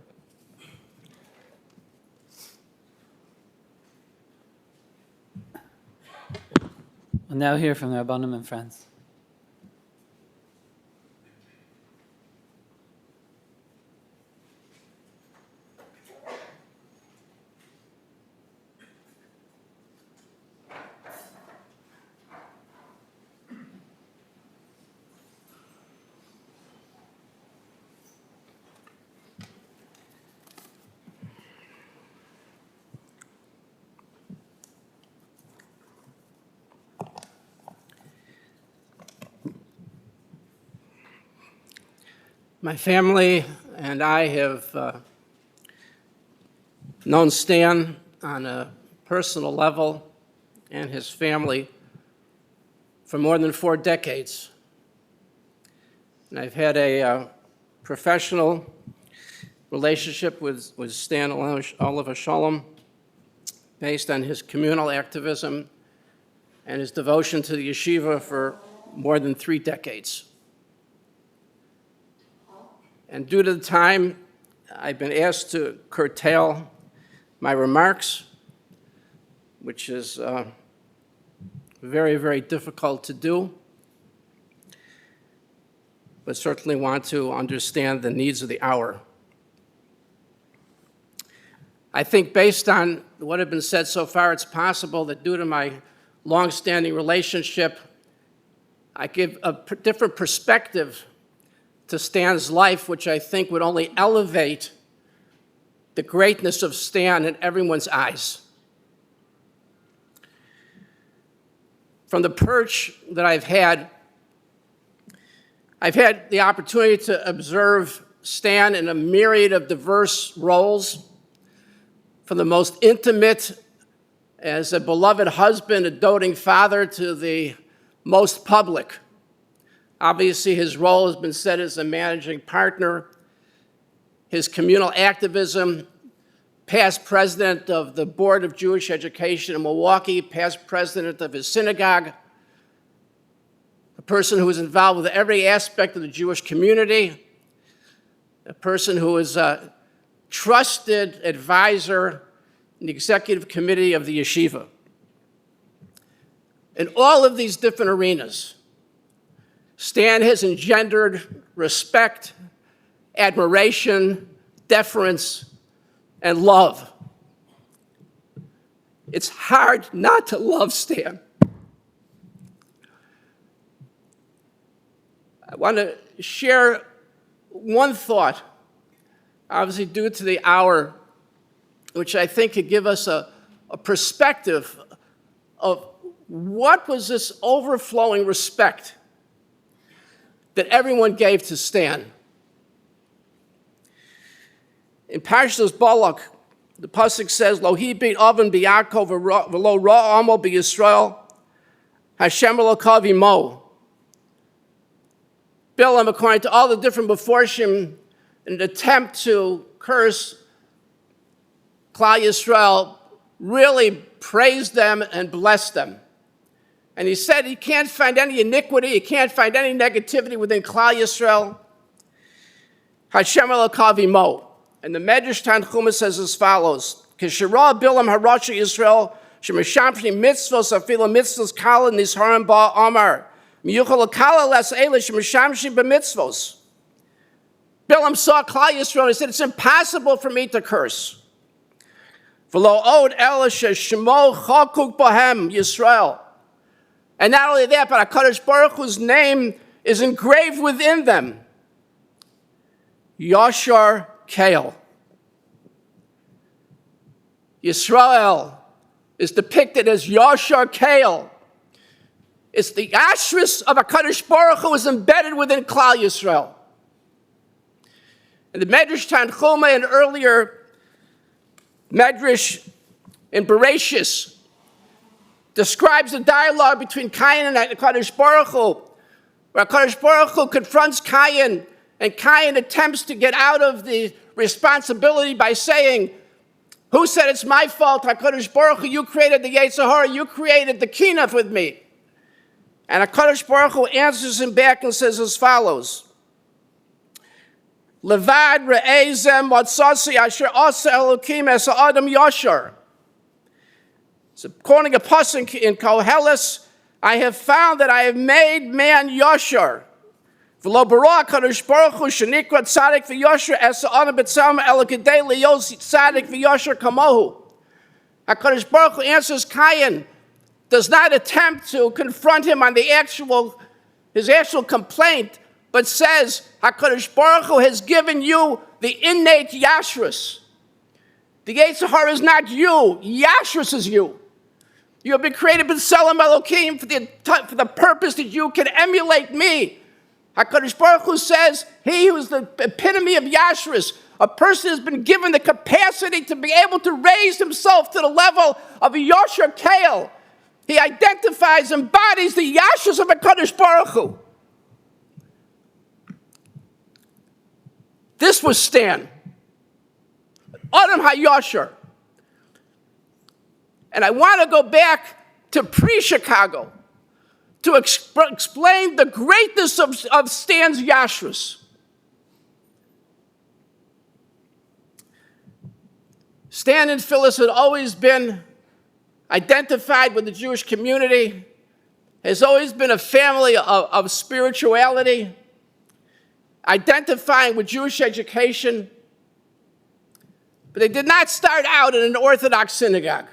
We'll now hear from the Rabbanim and friends. My family and I have known Stan on a personal level and his family for more than 4 decades. And I've had a professional relationship with Stan Oliver Shalom based on his communal activism and his devotion to the yeshiva for more than 3 decades. And due to the time, I've been asked to curtail my remarks, which is very, very difficult to do, but certainly want to understand the needs of the hour. I think based on what has been said so far, it's possible that due to my long-standing relationship, I give a different perspective to Stan's life, which I think would only elevate the greatness of Stan in everyone's eyes. from the perch that I've had the opportunity to observe Stan in a myriad of diverse roles, from the most intimate as a beloved husband, a doting father, to the most public. Obviously, his role has been set as a managing partner, his communal activism, past president of the Board of Jewish Education in Milwaukee, past president of his synagogue, a person who is involved with every aspect of the Jewish community, a person who is a trusted advisor in the executive committee of the yeshiva. In all of these different arenas, Stan has engendered respect, admiration, deference, and love. It's hard not to love Stan. I want to share one thought, obviously due to the hour, which I think could give us a perspective of what was this overflowing respect that everyone gave to Stan. In Parshas Balak, the pasuk says, "Lo hi beit oven b'Yaakov v'lo ra amo b'Yisrael, Hashem elokav imo." Bilam, according to all the different Meforshim, in an attempt to curse Klal Yisrael, really praised them and blessed them. And he said he can't find any iniquity, he can't find any negativity within Klal Yisrael. Hashem elokav imo. And the Medrash Tanchuma says as follows: Kishara Bilam Haracha Yisrael, Shemishamshni mitzvos afila mitzvos kala nisharim ba amar. Miyuchal kala les elish Shemishamshni b'mitzvos. Bilam saw Klal Yisrael and he said, it's impossible for me to curse. V'lo od elish shemo chakuk bahem Yisrael. And not only that, but HaKadosh Baruch Hu's name is engraved within them. Yashar Kale. Yisrael is depicted as Yashar Kale. It's the ashrus of HaKadosh Baruch Hu is embedded within Klal Yisrael. And the Medrash Tanchuma, and earlier Medrash in Bereshis, describes the dialogue between Cain and HaKadosh Baruch Hu, where HaKadosh Baruch Hu confronts Cain, and Cain attempts to get out of the responsibility by saying, who said it's my fault? HaKadosh Baruch Hu, you created the Yetzer Hara, you created the Kinaf with me. And HaKadosh Baruch Hu answers him back and says as follows: Levad re'ezem matzasi asher asa Elokim es Adam Yashar. So, quoting a pasuk in Koheles, I have found that I have made man Yashar. V'lo bara HaKadosh Baruch Hu shenikra tzadik v'yashar es Adam b'tzalma elokidei liyos tzadik v'yashar kamohu. HaKadosh Baruch Hu answers Cain, does not attempt to confront him on his actual complaint, but says, HaKadosh Baruch Hu has given you the innate Yashrus. The Yetzer Hara is not you, Yashrus is you. You have been created b'Tselem Elokim for the purpose that you can emulate me. HaKadosh Baruch Hu says, he who is the epitome of Yashrus, a person has been given the capacity to be able to raise himself to the level of a Yashar Kale. He identifies, embodies the Yashrus of HaKadosh Baruch Hu. This was Stan, Adam HaYashar. And I want to go back to pre-Chicago to explain the greatness of Stan's Yashrus. Stan and Phyllis had always been identified with the Jewish community, has always been a family of spirituality, identifying with Jewish education, but they did not start out in an Orthodox synagogue.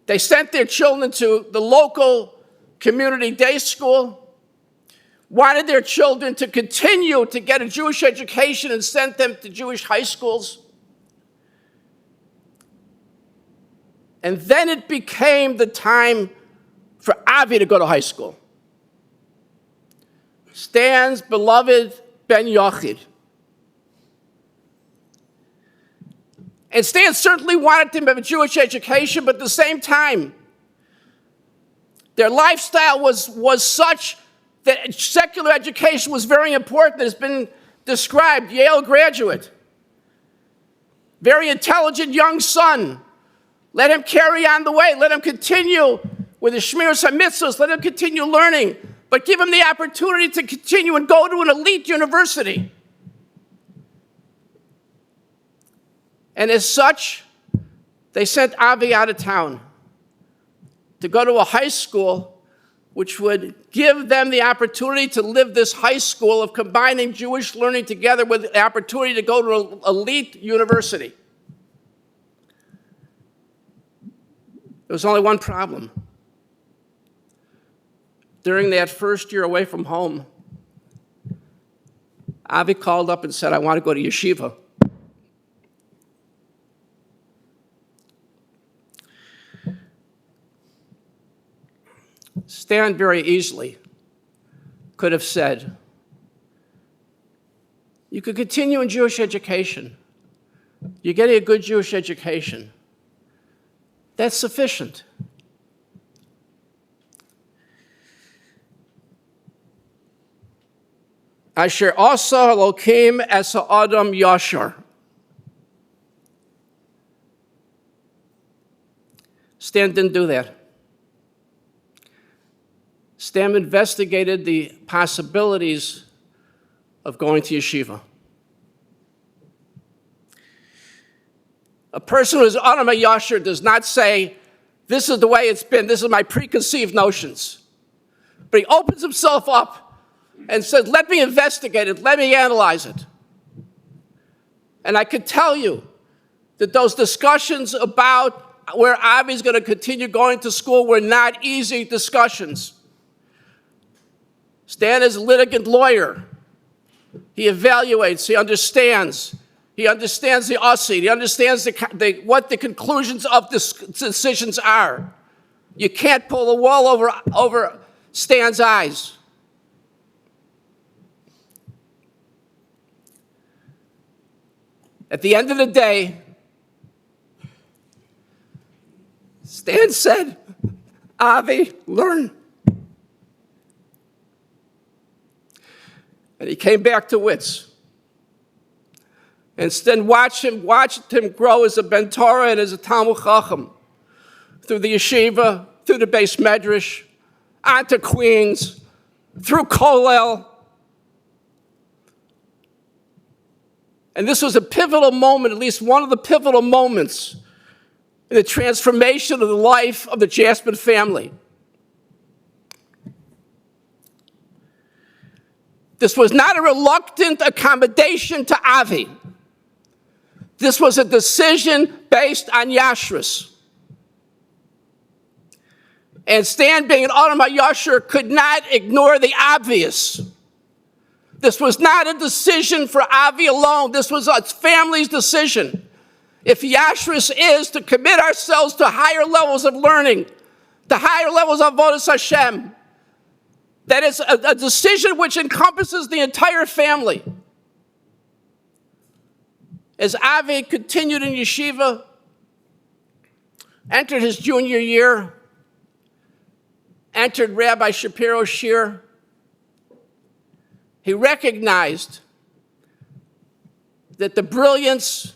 They sent their children to the local community day school, wanted their children to continue to get a Jewish education and sent them to Jewish high schools. And then it became the time for Avi to go to high school. Stan's beloved Ben Yochid. And Stan certainly wanted him to have a Jewish education, but at the same time, their lifestyle was such that secular education was very important. It's been described, Yale graduate, very intelligent young son. Let him carry on the way. Let him continue with his Shmiras HaMitzvos. Let him continue learning, but give him the opportunity to continue and go to an elite university. And as such, they sent Avi out of town to go to a high school which would give them the opportunity to live this high school of combining Jewish learning together with the opportunity to go to an elite university. There was only one problem. During that first year away from home, Avi called up and said, I want to go to yeshiva. Stan very easily could have said, you could continue in Jewish education. You're getting a good Jewish education. That's sufficient. Asher asa Elokim es ha'adam yashar. Stan didn't do that. Stan investigated the possibilities of going to yeshiva. A person who is Adam HaYashar does not say, this is the way it's been, this is my preconceived notions. But he opens himself up and says, let me investigate it, let me analyze it. And I can tell you that those discussions about where Avi's going to continue going to school were not easy discussions. Stan is a litigant lawyer. He evaluates, he understands. He understands the OSI. He understands what the conclusions of the decisions are. You can't pull the wool over Stan's eyes. At the end of the day, Stan said, Avi, learn. And he came back to wits. And Stan watched him grow as a Ben Torah and as a Talmud Chacham through the yeshiva, through the Beis Medrash, onto Queens, through Kollel. And this was a pivotal moment, at least one of the pivotal moments in the transformation of the life of the Jaspan family. This was not a reluctant accommodation to Avi. This was a decision based on Yashrus. And Stan, being an Adam HaYashar, could not ignore the obvious. This was not a decision for Avi alone. This was a family's decision. If Yashrus is to commit ourselves to higher levels of learning, to higher levels of Avodas Hashem, that is a decision which encompasses the entire family. As Avi continued in yeshiva, entered his junior year, entered Rabbi Shapiro's shir, he recognized that the brilliance,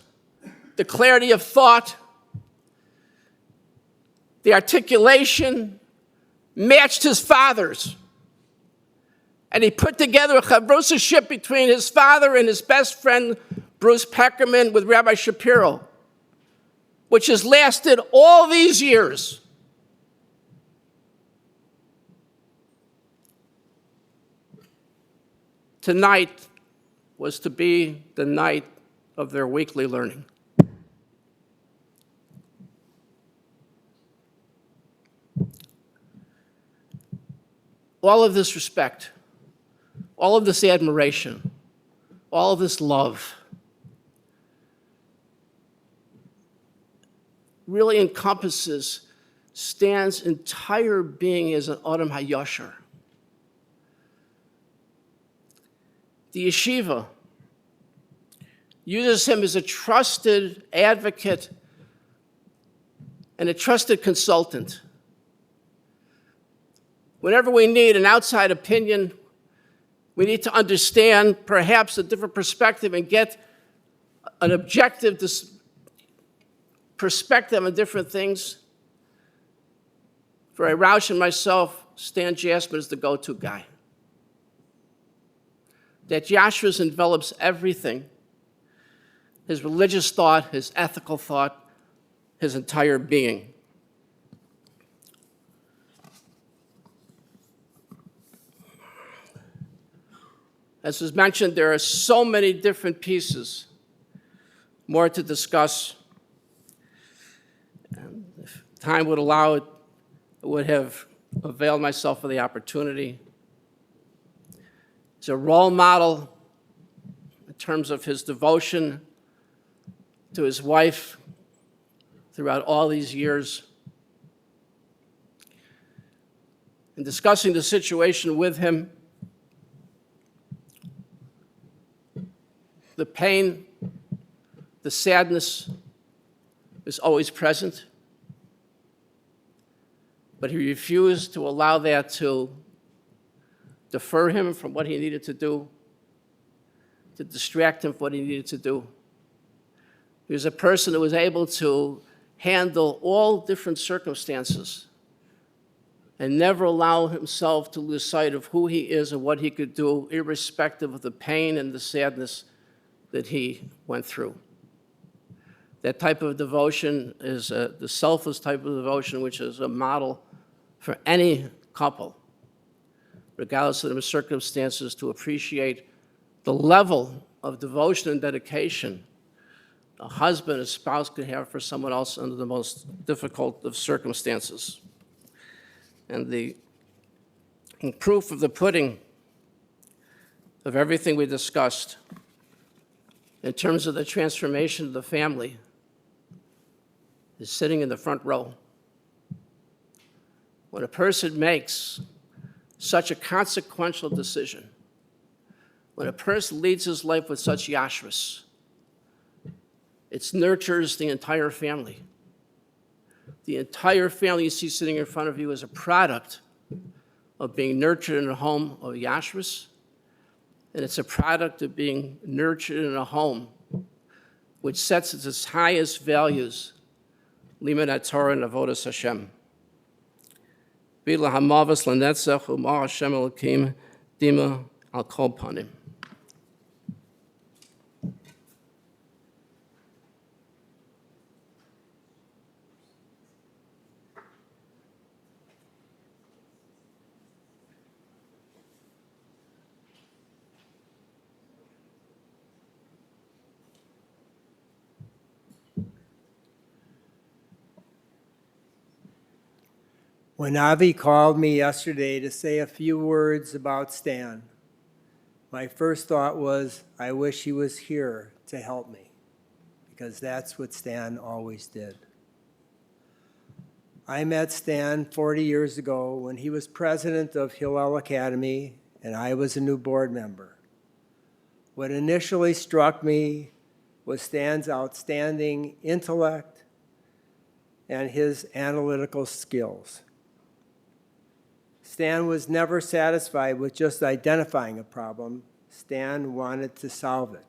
the clarity of thought, the articulation matched his father's. And he put together a chavrosaship between his father and his best friend, Bruce Peckerman, with Rabbi Shapiro, which has lasted all these years. Tonight was to be the night of their weekly learning. All of this respect, all of this admiration, all of this love really encompasses Stan's entire being as an Adam HaYashar. The yeshiva uses him as a trusted advocate and a trusted consultant. Whenever we need an outside opinion, we need to understand perhaps a different perspective and get an objective perspective on different things. For Roush and myself, Stan Jaspan is the go-to guy. That Yashras envelops everything, his religious thought, his ethical thought, his entire being. As was mentioned, there are so many different pieces, more to discuss. And if time would allow it, I would have availed myself of the opportunity. He's a role model in terms of his devotion to his wife throughout all these years. In discussing the situation with him, the pain, the sadness is always present, but he refused to allow that to defer him from what he needed to do, to distract him from what he needed to do. He was a person who was able to handle all different circumstances and never allow himself to lose sight of who he is and what he could do, irrespective of the pain and the sadness that he went through. That type of devotion is the selfless type of devotion, which is a model for any couple, regardless of the circumstances, to appreciate the level of devotion and dedication a husband, a spouse could have for someone else under the most difficult of circumstances. And the proof of the pudding of everything we discussed in terms of the transformation of the family is sitting in the front row. When a person makes such a consequential decision, when a person leads his life with such yashras, it nurtures the entire family. The entire family you see sitting in front of you is a product of being nurtured in a home of yashras, and it's a product of being nurtured in a home which sets as its highest values Limanat Torah and Avodas Hashem. Bila hamavas lanetzach umar Hashem Elokim dima al kol panim. When Avi called me yesterday to say a few words about Stan, my first thought was, I wish he was here to help me, because that's what Stan always did. I met Stan 40 years ago when he was president of Hillel Academy and I was a new board member. What initially struck me was Stan's outstanding intellect and his analytical skills. Stan was never satisfied with just identifying a problem. Stan wanted to solve it.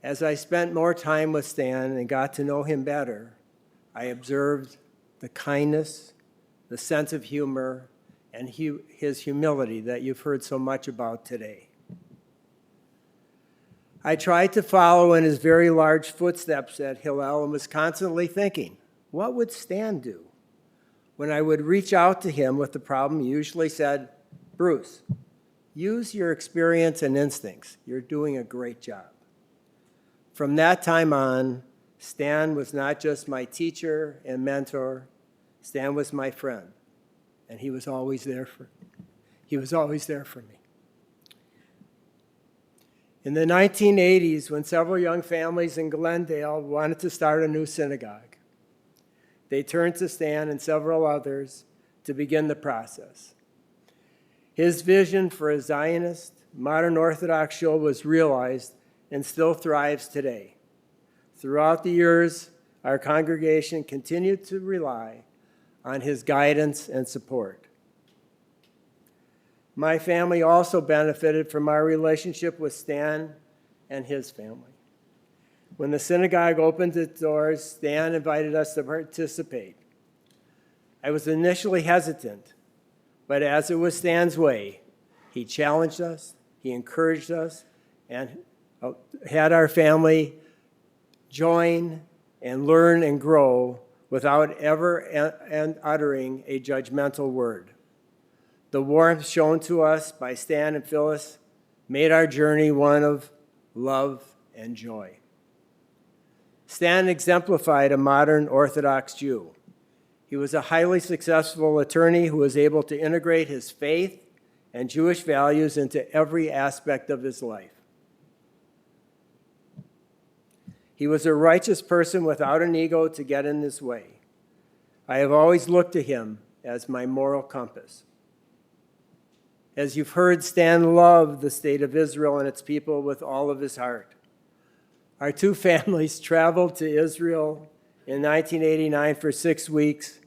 As I spent more time with Stan and got to know him better, I observed the kindness, the sense of humor, and his humility that you've heard so much about today. I tried to follow in his very large footsteps at Hillel and was constantly thinking, what would Stan do? When I would reach out to him with the problem, he usually said, Bruce, use your experience and instincts. You're doing a great job. From that time on, Stan was not just my teacher and mentor, Stan was my friend, and he was always there for me. In the 1980s, when several young families in Glendale wanted to start a new synagogue, they turned to Stan and several others to begin the process. His vision for a Zionist, modern Orthodox shul was realized and still thrives today. Throughout the years, our congregation continued to rely on his guidance and support. My family also benefited from our relationship with Stan and his family. When the synagogue opened its doors, Stan invited us to participate. I was initially hesitant, but as it was Stan's way, he challenged us, he encouraged us, and had our family join and learn and grow without ever uttering a judgmental word. The warmth shown to us by Stan and Phyllis made our journey one of love and joy. Stan exemplified a modern Orthodox Jew. He was a highly successful attorney who was able to integrate his faith and Jewish values into every aspect of his life. He was a righteous person without an ego to get in his way. I have always looked to him as my moral compass. As you've heard, Stan loved the state of Israel and its people with all of his heart. Our two families traveled to Israel in 1989 for 6 weeks,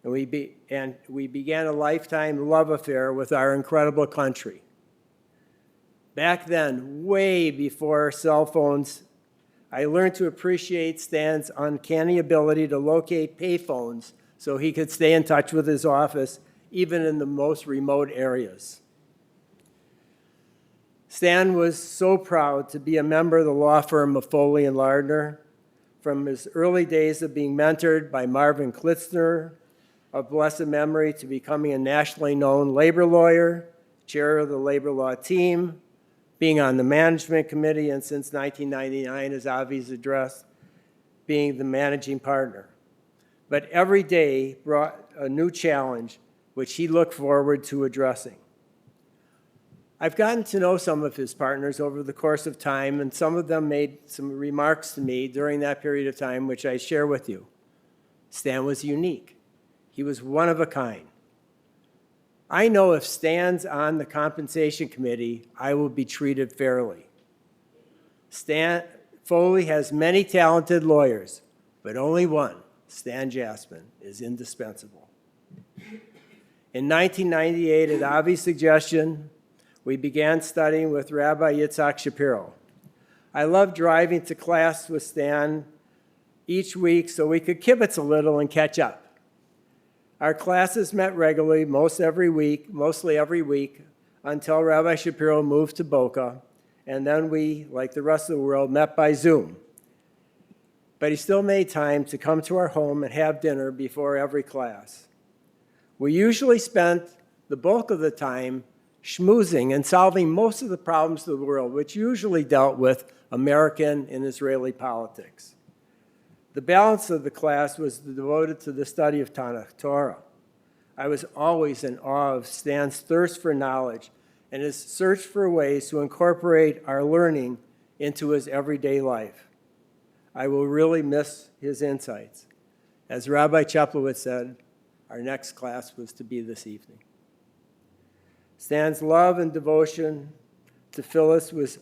and we began a lifetime love affair with our incredible country. Back then, way before cell phones, I learned to appreciate Stan's uncanny ability to locate payphones so he could stay in touch with his office, even in the most remote areas. Stan was so proud to be a member of the law firm of Foley and Lardner. From his early days of being mentored by Marvin Klitzner, of blessed memory, to becoming a nationally known labor lawyer, chair of the labor law team, being on the management committee, and since 1999, as Avi's addressed, being the managing partner. But every day brought a new challenge, which he looked forward to addressing. I've gotten to know some of his partners over the course of time, and some of them made some remarks to me during that period of time, which I share with you. Stan was unique. He was one of a kind. I know if Stan's on the compensation committee, I will be treated fairly. Stan Foley has many talented lawyers, but only one, Stan Jaspan, is indispensable. In 1998, at Avi's suggestion, we began studying with Rabbi Yitzhak Shapiro. I loved driving to class with Stan each week so we could kibitz a little and catch up. Our classes met regularly, mostly every week, until Rabbi Shapiro moved to Boca, and then we, like the rest of the world, met by Zoom. But he still made time to come to our home and have dinner before every class. We usually spent the bulk of the time schmoozing and solving most of the problems of the world, which usually dealt with American and Israeli politics. The balance of the class was devoted to the study of Tanakh Torah. I was always in awe of Stan's thirst for knowledge and his search for ways to incorporate our learning into his everyday life. I will really miss his insights. As Rabbi Cheplowitz said, our next class was to be this evening. Stan's love and devotion to Phyllis was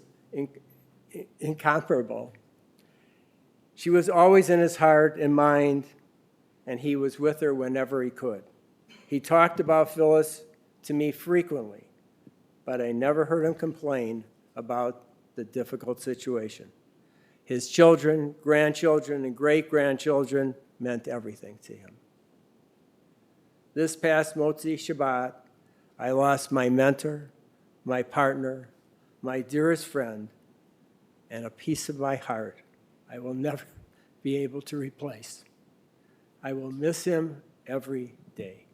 incomparable. She was always in his heart and mind, and he was with her whenever he could. He talked about Phyllis to me frequently, but I never heard him complain about the difficult situation. His children, grandchildren, and great-grandchildren meant everything to him. This past Motzi Shabbat, I lost my mentor, my partner, my dearest friend, and a piece of my heart I will never be able to replace. I will miss him every day.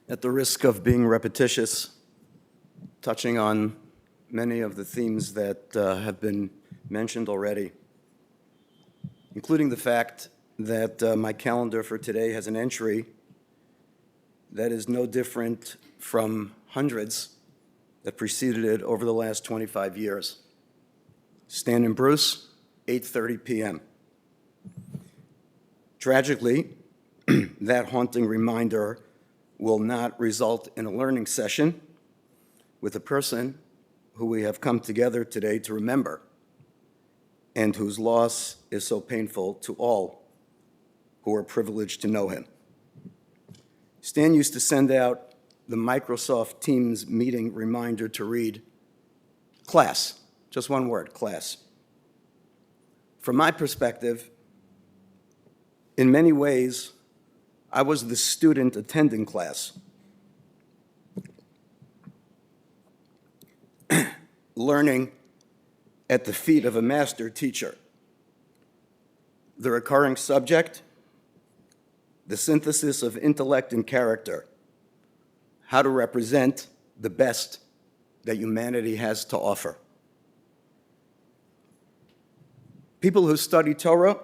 At the risk of being repetitious, touching on many of the themes that have been mentioned already, including the fact that my calendar for today has an entry that is no different from hundreds that preceded it over the last 25 years. Stan and Bruce, 8:30 p.m. Tragically, that haunting reminder will not result in a learning session with a person who we have come together today to remember and whose loss is so painful to all who are privileged to know him. Stan used to send out the Microsoft Teams meeting reminder to read, class, just one word, class. From my perspective, in many ways, I was the student attending class, learning at the feet of a master teacher. The recurring subject, the synthesis of intellect and character, how to represent the best that humanity has to offer. People who study Torah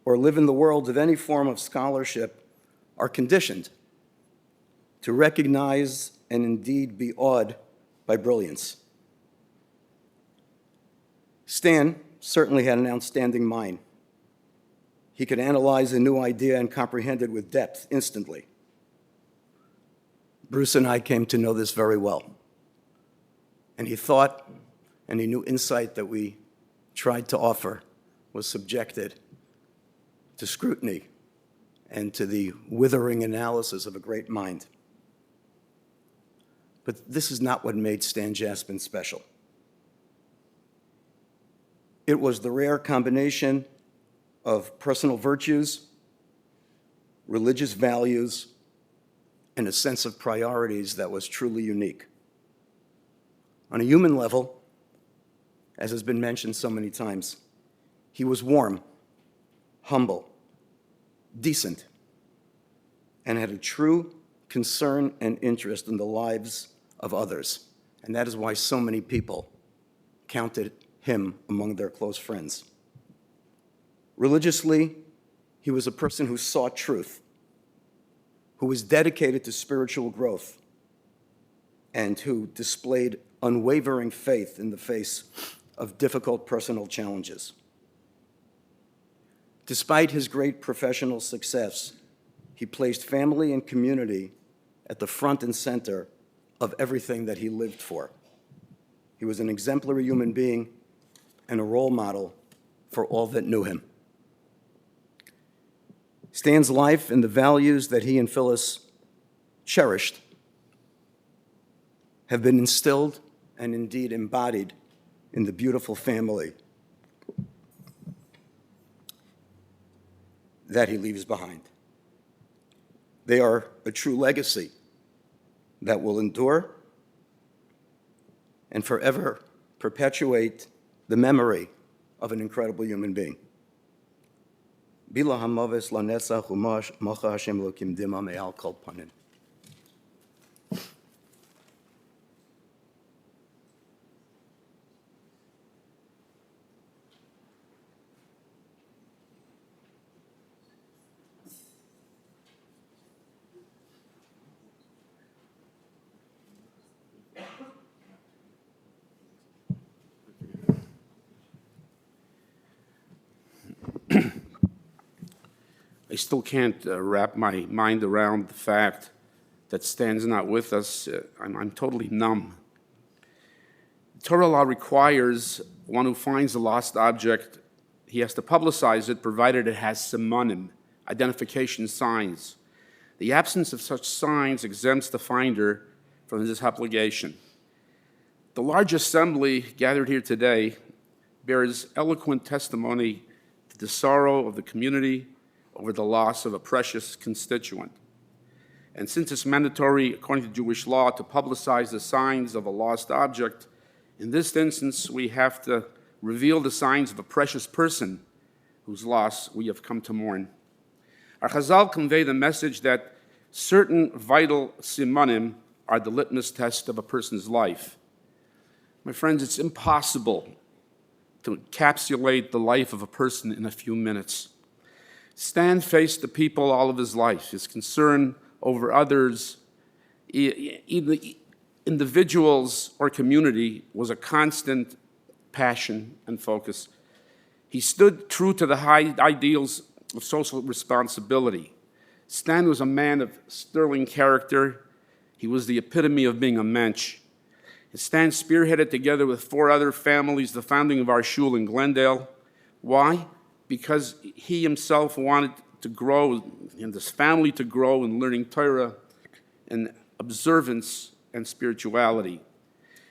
or live in the world of any form of scholarship are conditioned to recognize and indeed be awed by brilliance. Stan certainly had an outstanding mind. He could analyze a new idea and comprehend it with depth instantly. Bruce and I came to know this very well. And he thought, and he knew insight that we tried to offer was subjected to scrutiny and to the withering analysis of a great mind. But this is not what made Stan Jaspan special. It was the rare combination of personal virtues, religious values, and a sense of priorities that was truly unique. On a human level, as has been mentioned so many times, he was warm, humble, decent, and had a true concern and interest in the lives of others. And that is why so many people counted him among their close friends. Religiously, he was a person who sought truth, who was dedicated to spiritual growth, and who displayed unwavering faith in the face of difficult personal challenges. Despite his great professional success, he placed family and community at the front and center of everything that he lived for. He was an exemplary human being and a role model for all that knew him. Stan's life and the values that he and Phyllis cherished have been instilled and indeed embodied in the beautiful family that he leaves behind. They are a true legacy that will endure and forever perpetuate the memory of an incredible human being. Bila hamaves lanetzach u'mocha Hashem Elokim dima me'al kol panim. I still can't wrap my mind around the fact that Stan's not with us. I'm totally numb. Torah law requires one who finds a lost object, he has to publicize it, provided it has simanim, identification signs. The absence of such signs exempts the finder from this obligation. The large assembly gathered here today bears eloquent testimony to the sorrow of the community over the loss of a precious constituent. And since it's mandatory, according to Jewish law, to publicize the signs of a lost object, in this instance, we have to reveal the signs of a precious person whose loss we have come to mourn. Our Chazal convey the message that certain vital simanim are the litmus test of a person's life. My friends, it's impossible to encapsulate the life of a person in a few minutes. Stan faced the people all of his life. His concern over others, either individuals or community, was a constant passion and focus. He stood true to the high ideals of social responsibility. Stan was a man of sterling character. He was the epitome of being a mensch. Stan spearheaded together with 4 other families the founding of our shul in Glendale. Why? Because he himself wanted to grow, and his family to grow in learning Torah and observance and spirituality.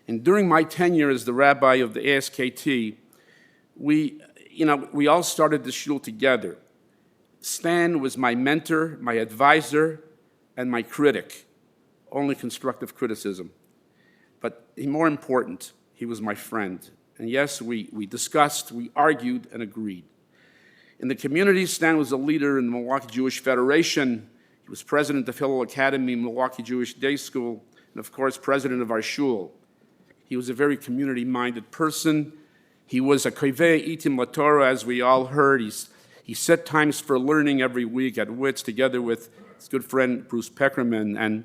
And during my tenure as the rabbi of the ASKT, we all started the shul together. Stan was my mentor, my advisor, and my critic. Only constructive criticism. But more important, he was my friend. And yes, we discussed, we argued, and agreed. In the community, Stan was a leader in the Milwaukee Jewish Federation. He was president of Hillel Academy, Milwaukee Jewish Day School, and of course, president of our shul. He was a very community-minded person. He was a kovei itim laTorah, as we all heard. He set times for learning every week at WITS together with his good friend Bruce Peckerman and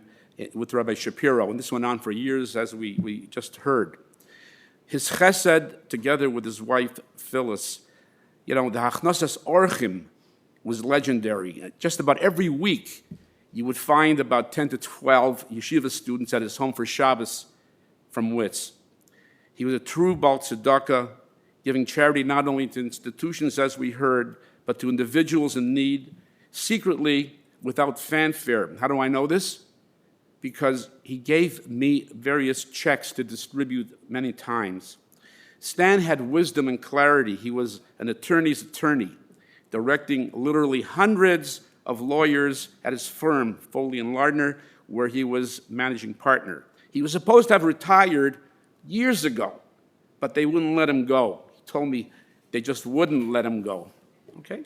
with Rabbi Shapiro, and this went on for years, as we just heard. His chesed, together with his wife Phyllis, the hachnosas orchim was legendary. Just about every week, you would find about 10 to 12 yeshiva students at his home for Shabbos from WITS. He was a true Baal Tzedakah, giving charity not only to institutions, as we heard, but to individuals in need, secretly, without fanfare. How do I know this? Because he gave me various checks to distribute many times. Stan had wisdom and clarity. He was an attorney's attorney, directing literally hundreds of lawyers at his firm, Foley & Lardner, where he was managing partner. He was supposed to have retired years ago, but they wouldn't let him go. He told me they just wouldn't let him go. Okay?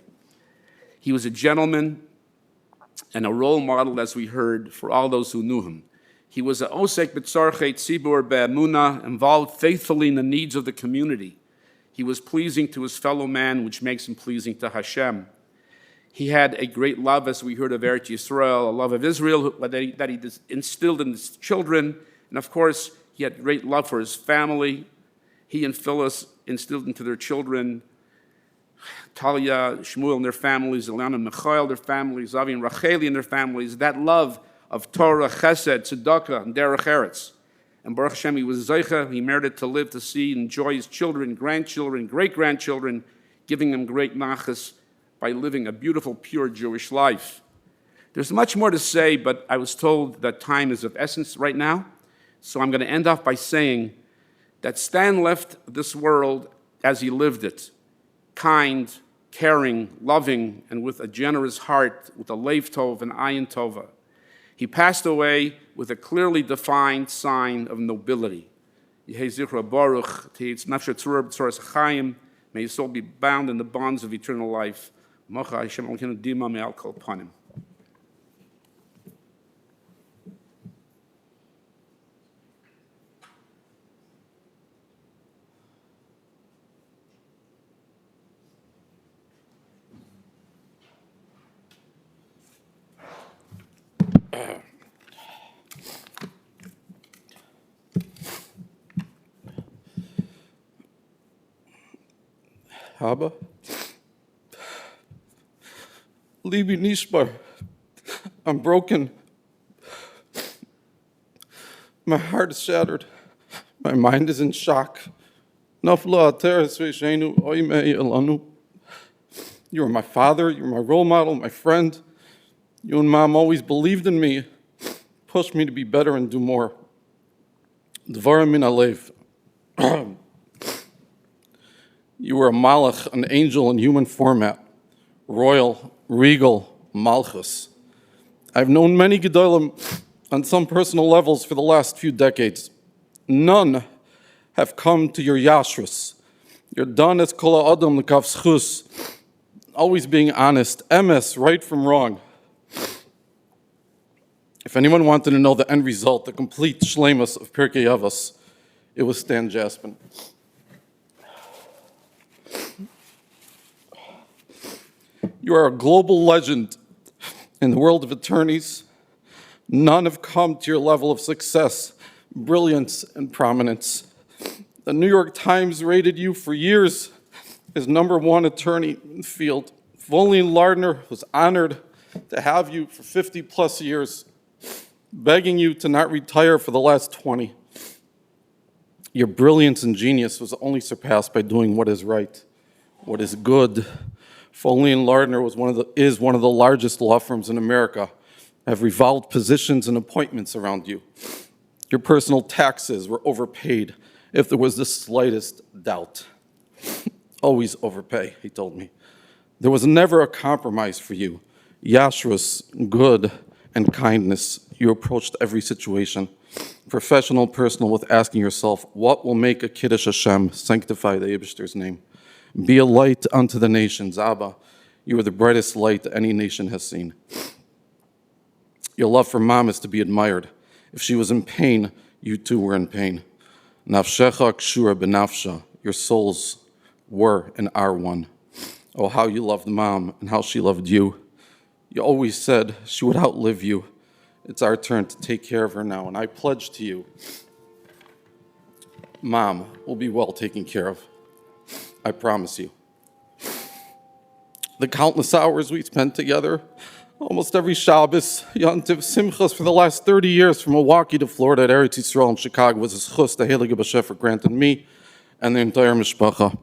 He was a gentleman and a role model, as we heard, for all those who knew him. He was a osek b'tzarchei tzibur be'emunah, involved faithfully in the needs of the community. He was pleasing to his fellow man, which makes him pleasing to Hashem. He had a great love, as we heard, of Eretz Yisrael, a love of Israel that he instilled in his children, and of course, he had great love for his family. He and Phyllis instilled into their children Talia, Shmuel and their families, Ilana and Michael, their families, Avi and Racheli and their families, that love of Torah, Chesed, Tzedakah, and Derech Eretz. And Baruch Hashem, he was Zeicha, he merited to live to see and enjoy his children, grandchildren, great-grandchildren, giving them great nachas by living a beautiful, pure Jewish life. There's much more to say, but I was told that time is of essence right now, so I'm going to end off by saying that Stan left this world as he lived it, kind, caring, loving, and with a generous heart, with a leiv tov and ayin tova. He passed away with a clearly defined sign of nobility. Yehei zichro baruch, teitz nafshe tzurah b'tzoras chayim. May his soul be bound in the bonds of eternal life. Mocha Hashem Elokeinu dima me'al kol panim. Abba, Libi Nishbar, I'm broken. My heart is shattered. My mind is in shock. You were my father, you were my role model, my friend. You and Mom always believed in me, pushed me to be better and do more. Dvarim min alev. You were a malach, an angel in human format, royal, regal, malchus. I've known many gedolim on some personal levels for the last few decades. None have come to your yashrus. Your dan es kol ha'adam l'kav schus always being honest, MS, right from wrong. If anyone wanted to know the end result, the complete shleimus of Pirkei Avos, it was Stan Jaspan. You are a global legend in the world of attorneys. None have come to your level of success, brilliance, and prominence. The New York Times rated you for years as #1 attorney in the field. Volin Lardner was honored to have you for 50 plus years, begging you to not retire for the last 20. Your brilliance and genius was only surpassed by doing what is right, what is good. Foley and Lardner is one of the largest law firms in America, have revolved positions and appointments around you. Your personal taxes were overpaid if there was the slightest doubt. Always overpay, he told me. There was never a compromise for you. Yashrus, good, and kindness. You approached every situation, professional, personal, with asking yourself, what will make a Kiddush Hashem, sanctify the Eibishter's name? Be a light unto the nations. Abba, you are the brightest light any nation has seen. Your love for Mom is to be admired. If she was in pain, you too were in pain. Nafshecha kshura benafsha, your souls were and are one. Oh, how you loved Mom and how she loved you. You always said she would outlive you. It's our turn to take care of her now, and I pledge to you, Mom will be well taken care of. I promise you. The countless hours we spent together, almost every Shabbos, Yontiv, Simchas, for the last 30 years, from Milwaukee to Florida, at Eretz Yisrael and Chicago, was a schus the Heilige B'Shefer granted me and the entire mishpacha.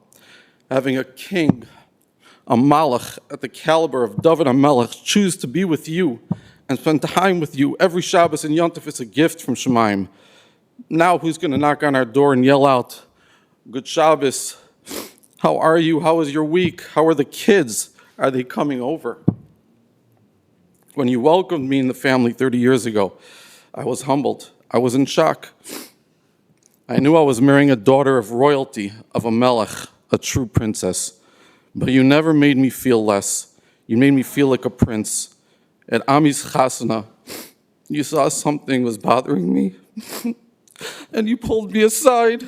Having a king, a malach at the caliber of David HaMelech, choose to be with you and spend time with you every Shabbos and Yontif is a gift from Shemaim. Now who's going to knock on our door and yell out, Good Shabbos, how are you? How was your week? How are the kids? Are they coming over? When you welcomed me in the family 30 years ago, I was humbled. I was in shock. I knew I was marrying a daughter of royalty, of a melech, a true princess. But you never made me feel less. You made me feel like a prince. At Ami's chasana, you saw something was bothering me, and you pulled me aside,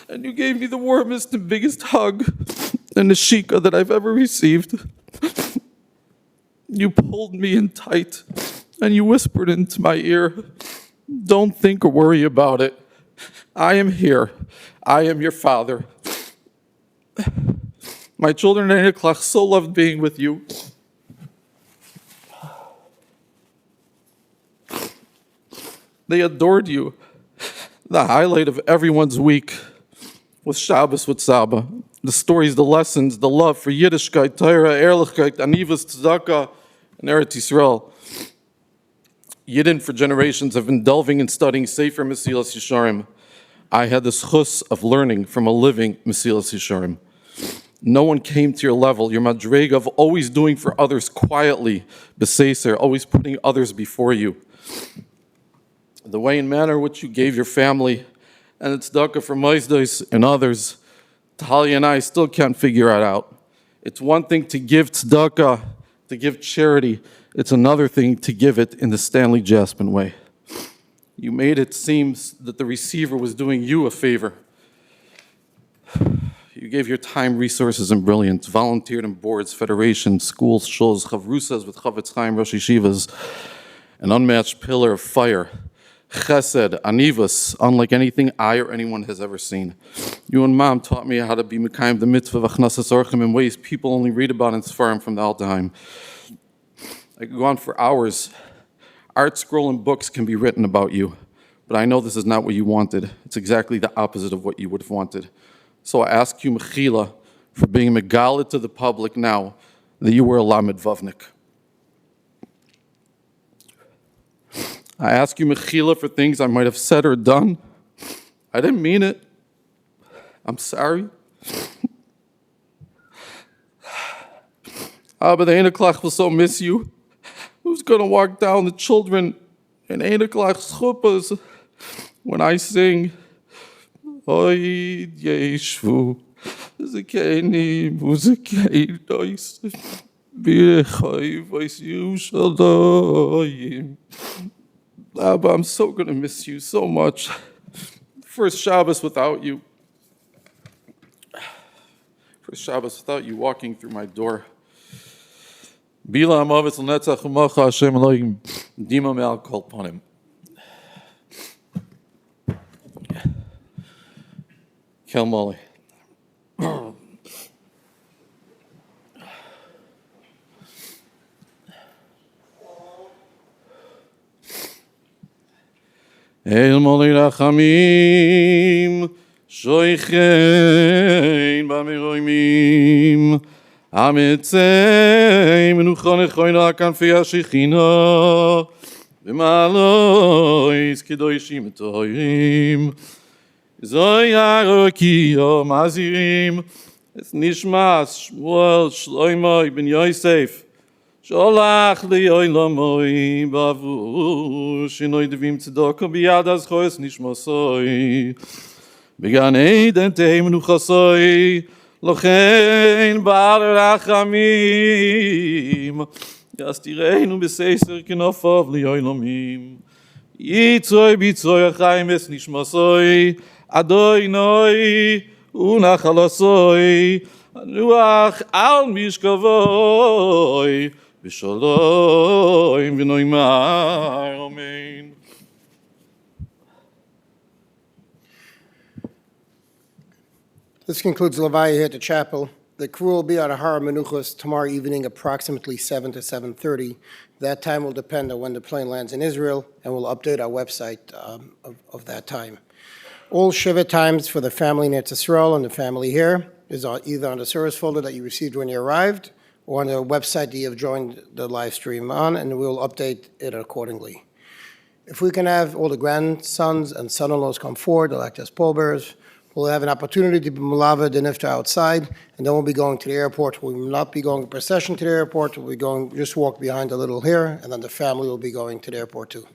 and you gave me the warmest and biggest hug and the shika that I've ever received. You pulled me in tight, and you whispered into my ear, don't think or worry about it. I am here. I am your father. My children and Eineklach so loved being with you. They adored you. The highlight of everyone's week was Shabbos with Saba. The stories, the lessons, the love for Yiddishkeit, Torah, Ehrlichkeit, Anivas, Tzedakah, and Eretz Yisrael. Yidden for generations have been delving and studying Sefer Mesilas Yesharim. I had the schus of learning from a living Mesilas Yesharim. No one came to your level. Your madrega of always doing for others quietly, beseser, always putting others before you. The way and manner in which you gave your family and its tzedakah for Moisdos and others, Talia and I still can't figure it out. It's one thing to give tzedakah, to give charity. It's another thing to give it in the Stanley Jaspan way. You made it seem that the receiver was doing you a favor. You gave your time, resources, and brilliance, volunteered in boards, federations, schools, shuls, chavrusas with Chavetz Chaim, Rosh Yeshivas, an unmatched pillar of fire. Chesed, anivas, unlike anything I or anyone has ever seen. You and Mom taught me how to be mekayim the mitzvah of achnasas orchim in ways people only read about in Sfarim from the Altaheim. I could go on for hours. Art, scroll, and books can be written about you, but I know this is not what you wanted. It's exactly the opposite of what you would have wanted. So I ask you, mechila, for being megala to the public now that you were a lamed vavnik. I ask you, mechila, for things I might have said or done. I didn't mean it. I'm sorry. But the Eineklach will so miss you. Who's going to walk down the children in Eineklach's chuppahs when I sing, Oy yeshvu Zekeni, Buzekei, Dois, Birechai, Voice Yushalayim. Abba, I'm so going to miss you so much. First Shabbos without you. First Shabbos without you walking through my door. Bila Amavis Netzach Umacha Hashem Elohim Dima Me'al Kol Panim. Kel Molly. El Molly Rachamim Shoichein Bamiroimim Ametzei Menuchon Echoina Kanfi Hashechina V'malois Kedoshim Toirim Zoi Harokiyo Mazirim Es Nishmas Shmuel Shloimoi Ben Yosef Sholach Le'olamoi Bavu Shinoi Devim Tzedoko Biyad Azchoes Nishmasoi Began Eden Tei Menuchasoi Lochein Bar Rachamim Yastireinu B'Seiser Kenofov Le'olamim Yitzoi Bitzoi Achaim Es Nishmasoi Adoi Noi Unachalasoi Ruach Al Mishkavoi B'Shalom V'Noimar Amen. This concludes Levaya here at the chapel. The crew will be on a Har Menuchos tomorrow evening, approximately 7 to 7:30. That time will depend on when the plane lands in Israel, and we'll update our website of that time. All Shiva times for the family in Eretz Yisrael and the family here is either on the service folder that you received when you arrived or on the website that you have joined the live stream on, and we'll update it accordingly. If we can have all the grandsons and son-in-laws come forward, they'll act as pallbearers. We'll have an opportunity to be Mulava the Nifta outside, and then we'll be going to the airport. We will not be going in procession to the airport. We'll be going, just walk behind a little here, and then the family will be going to the airport too.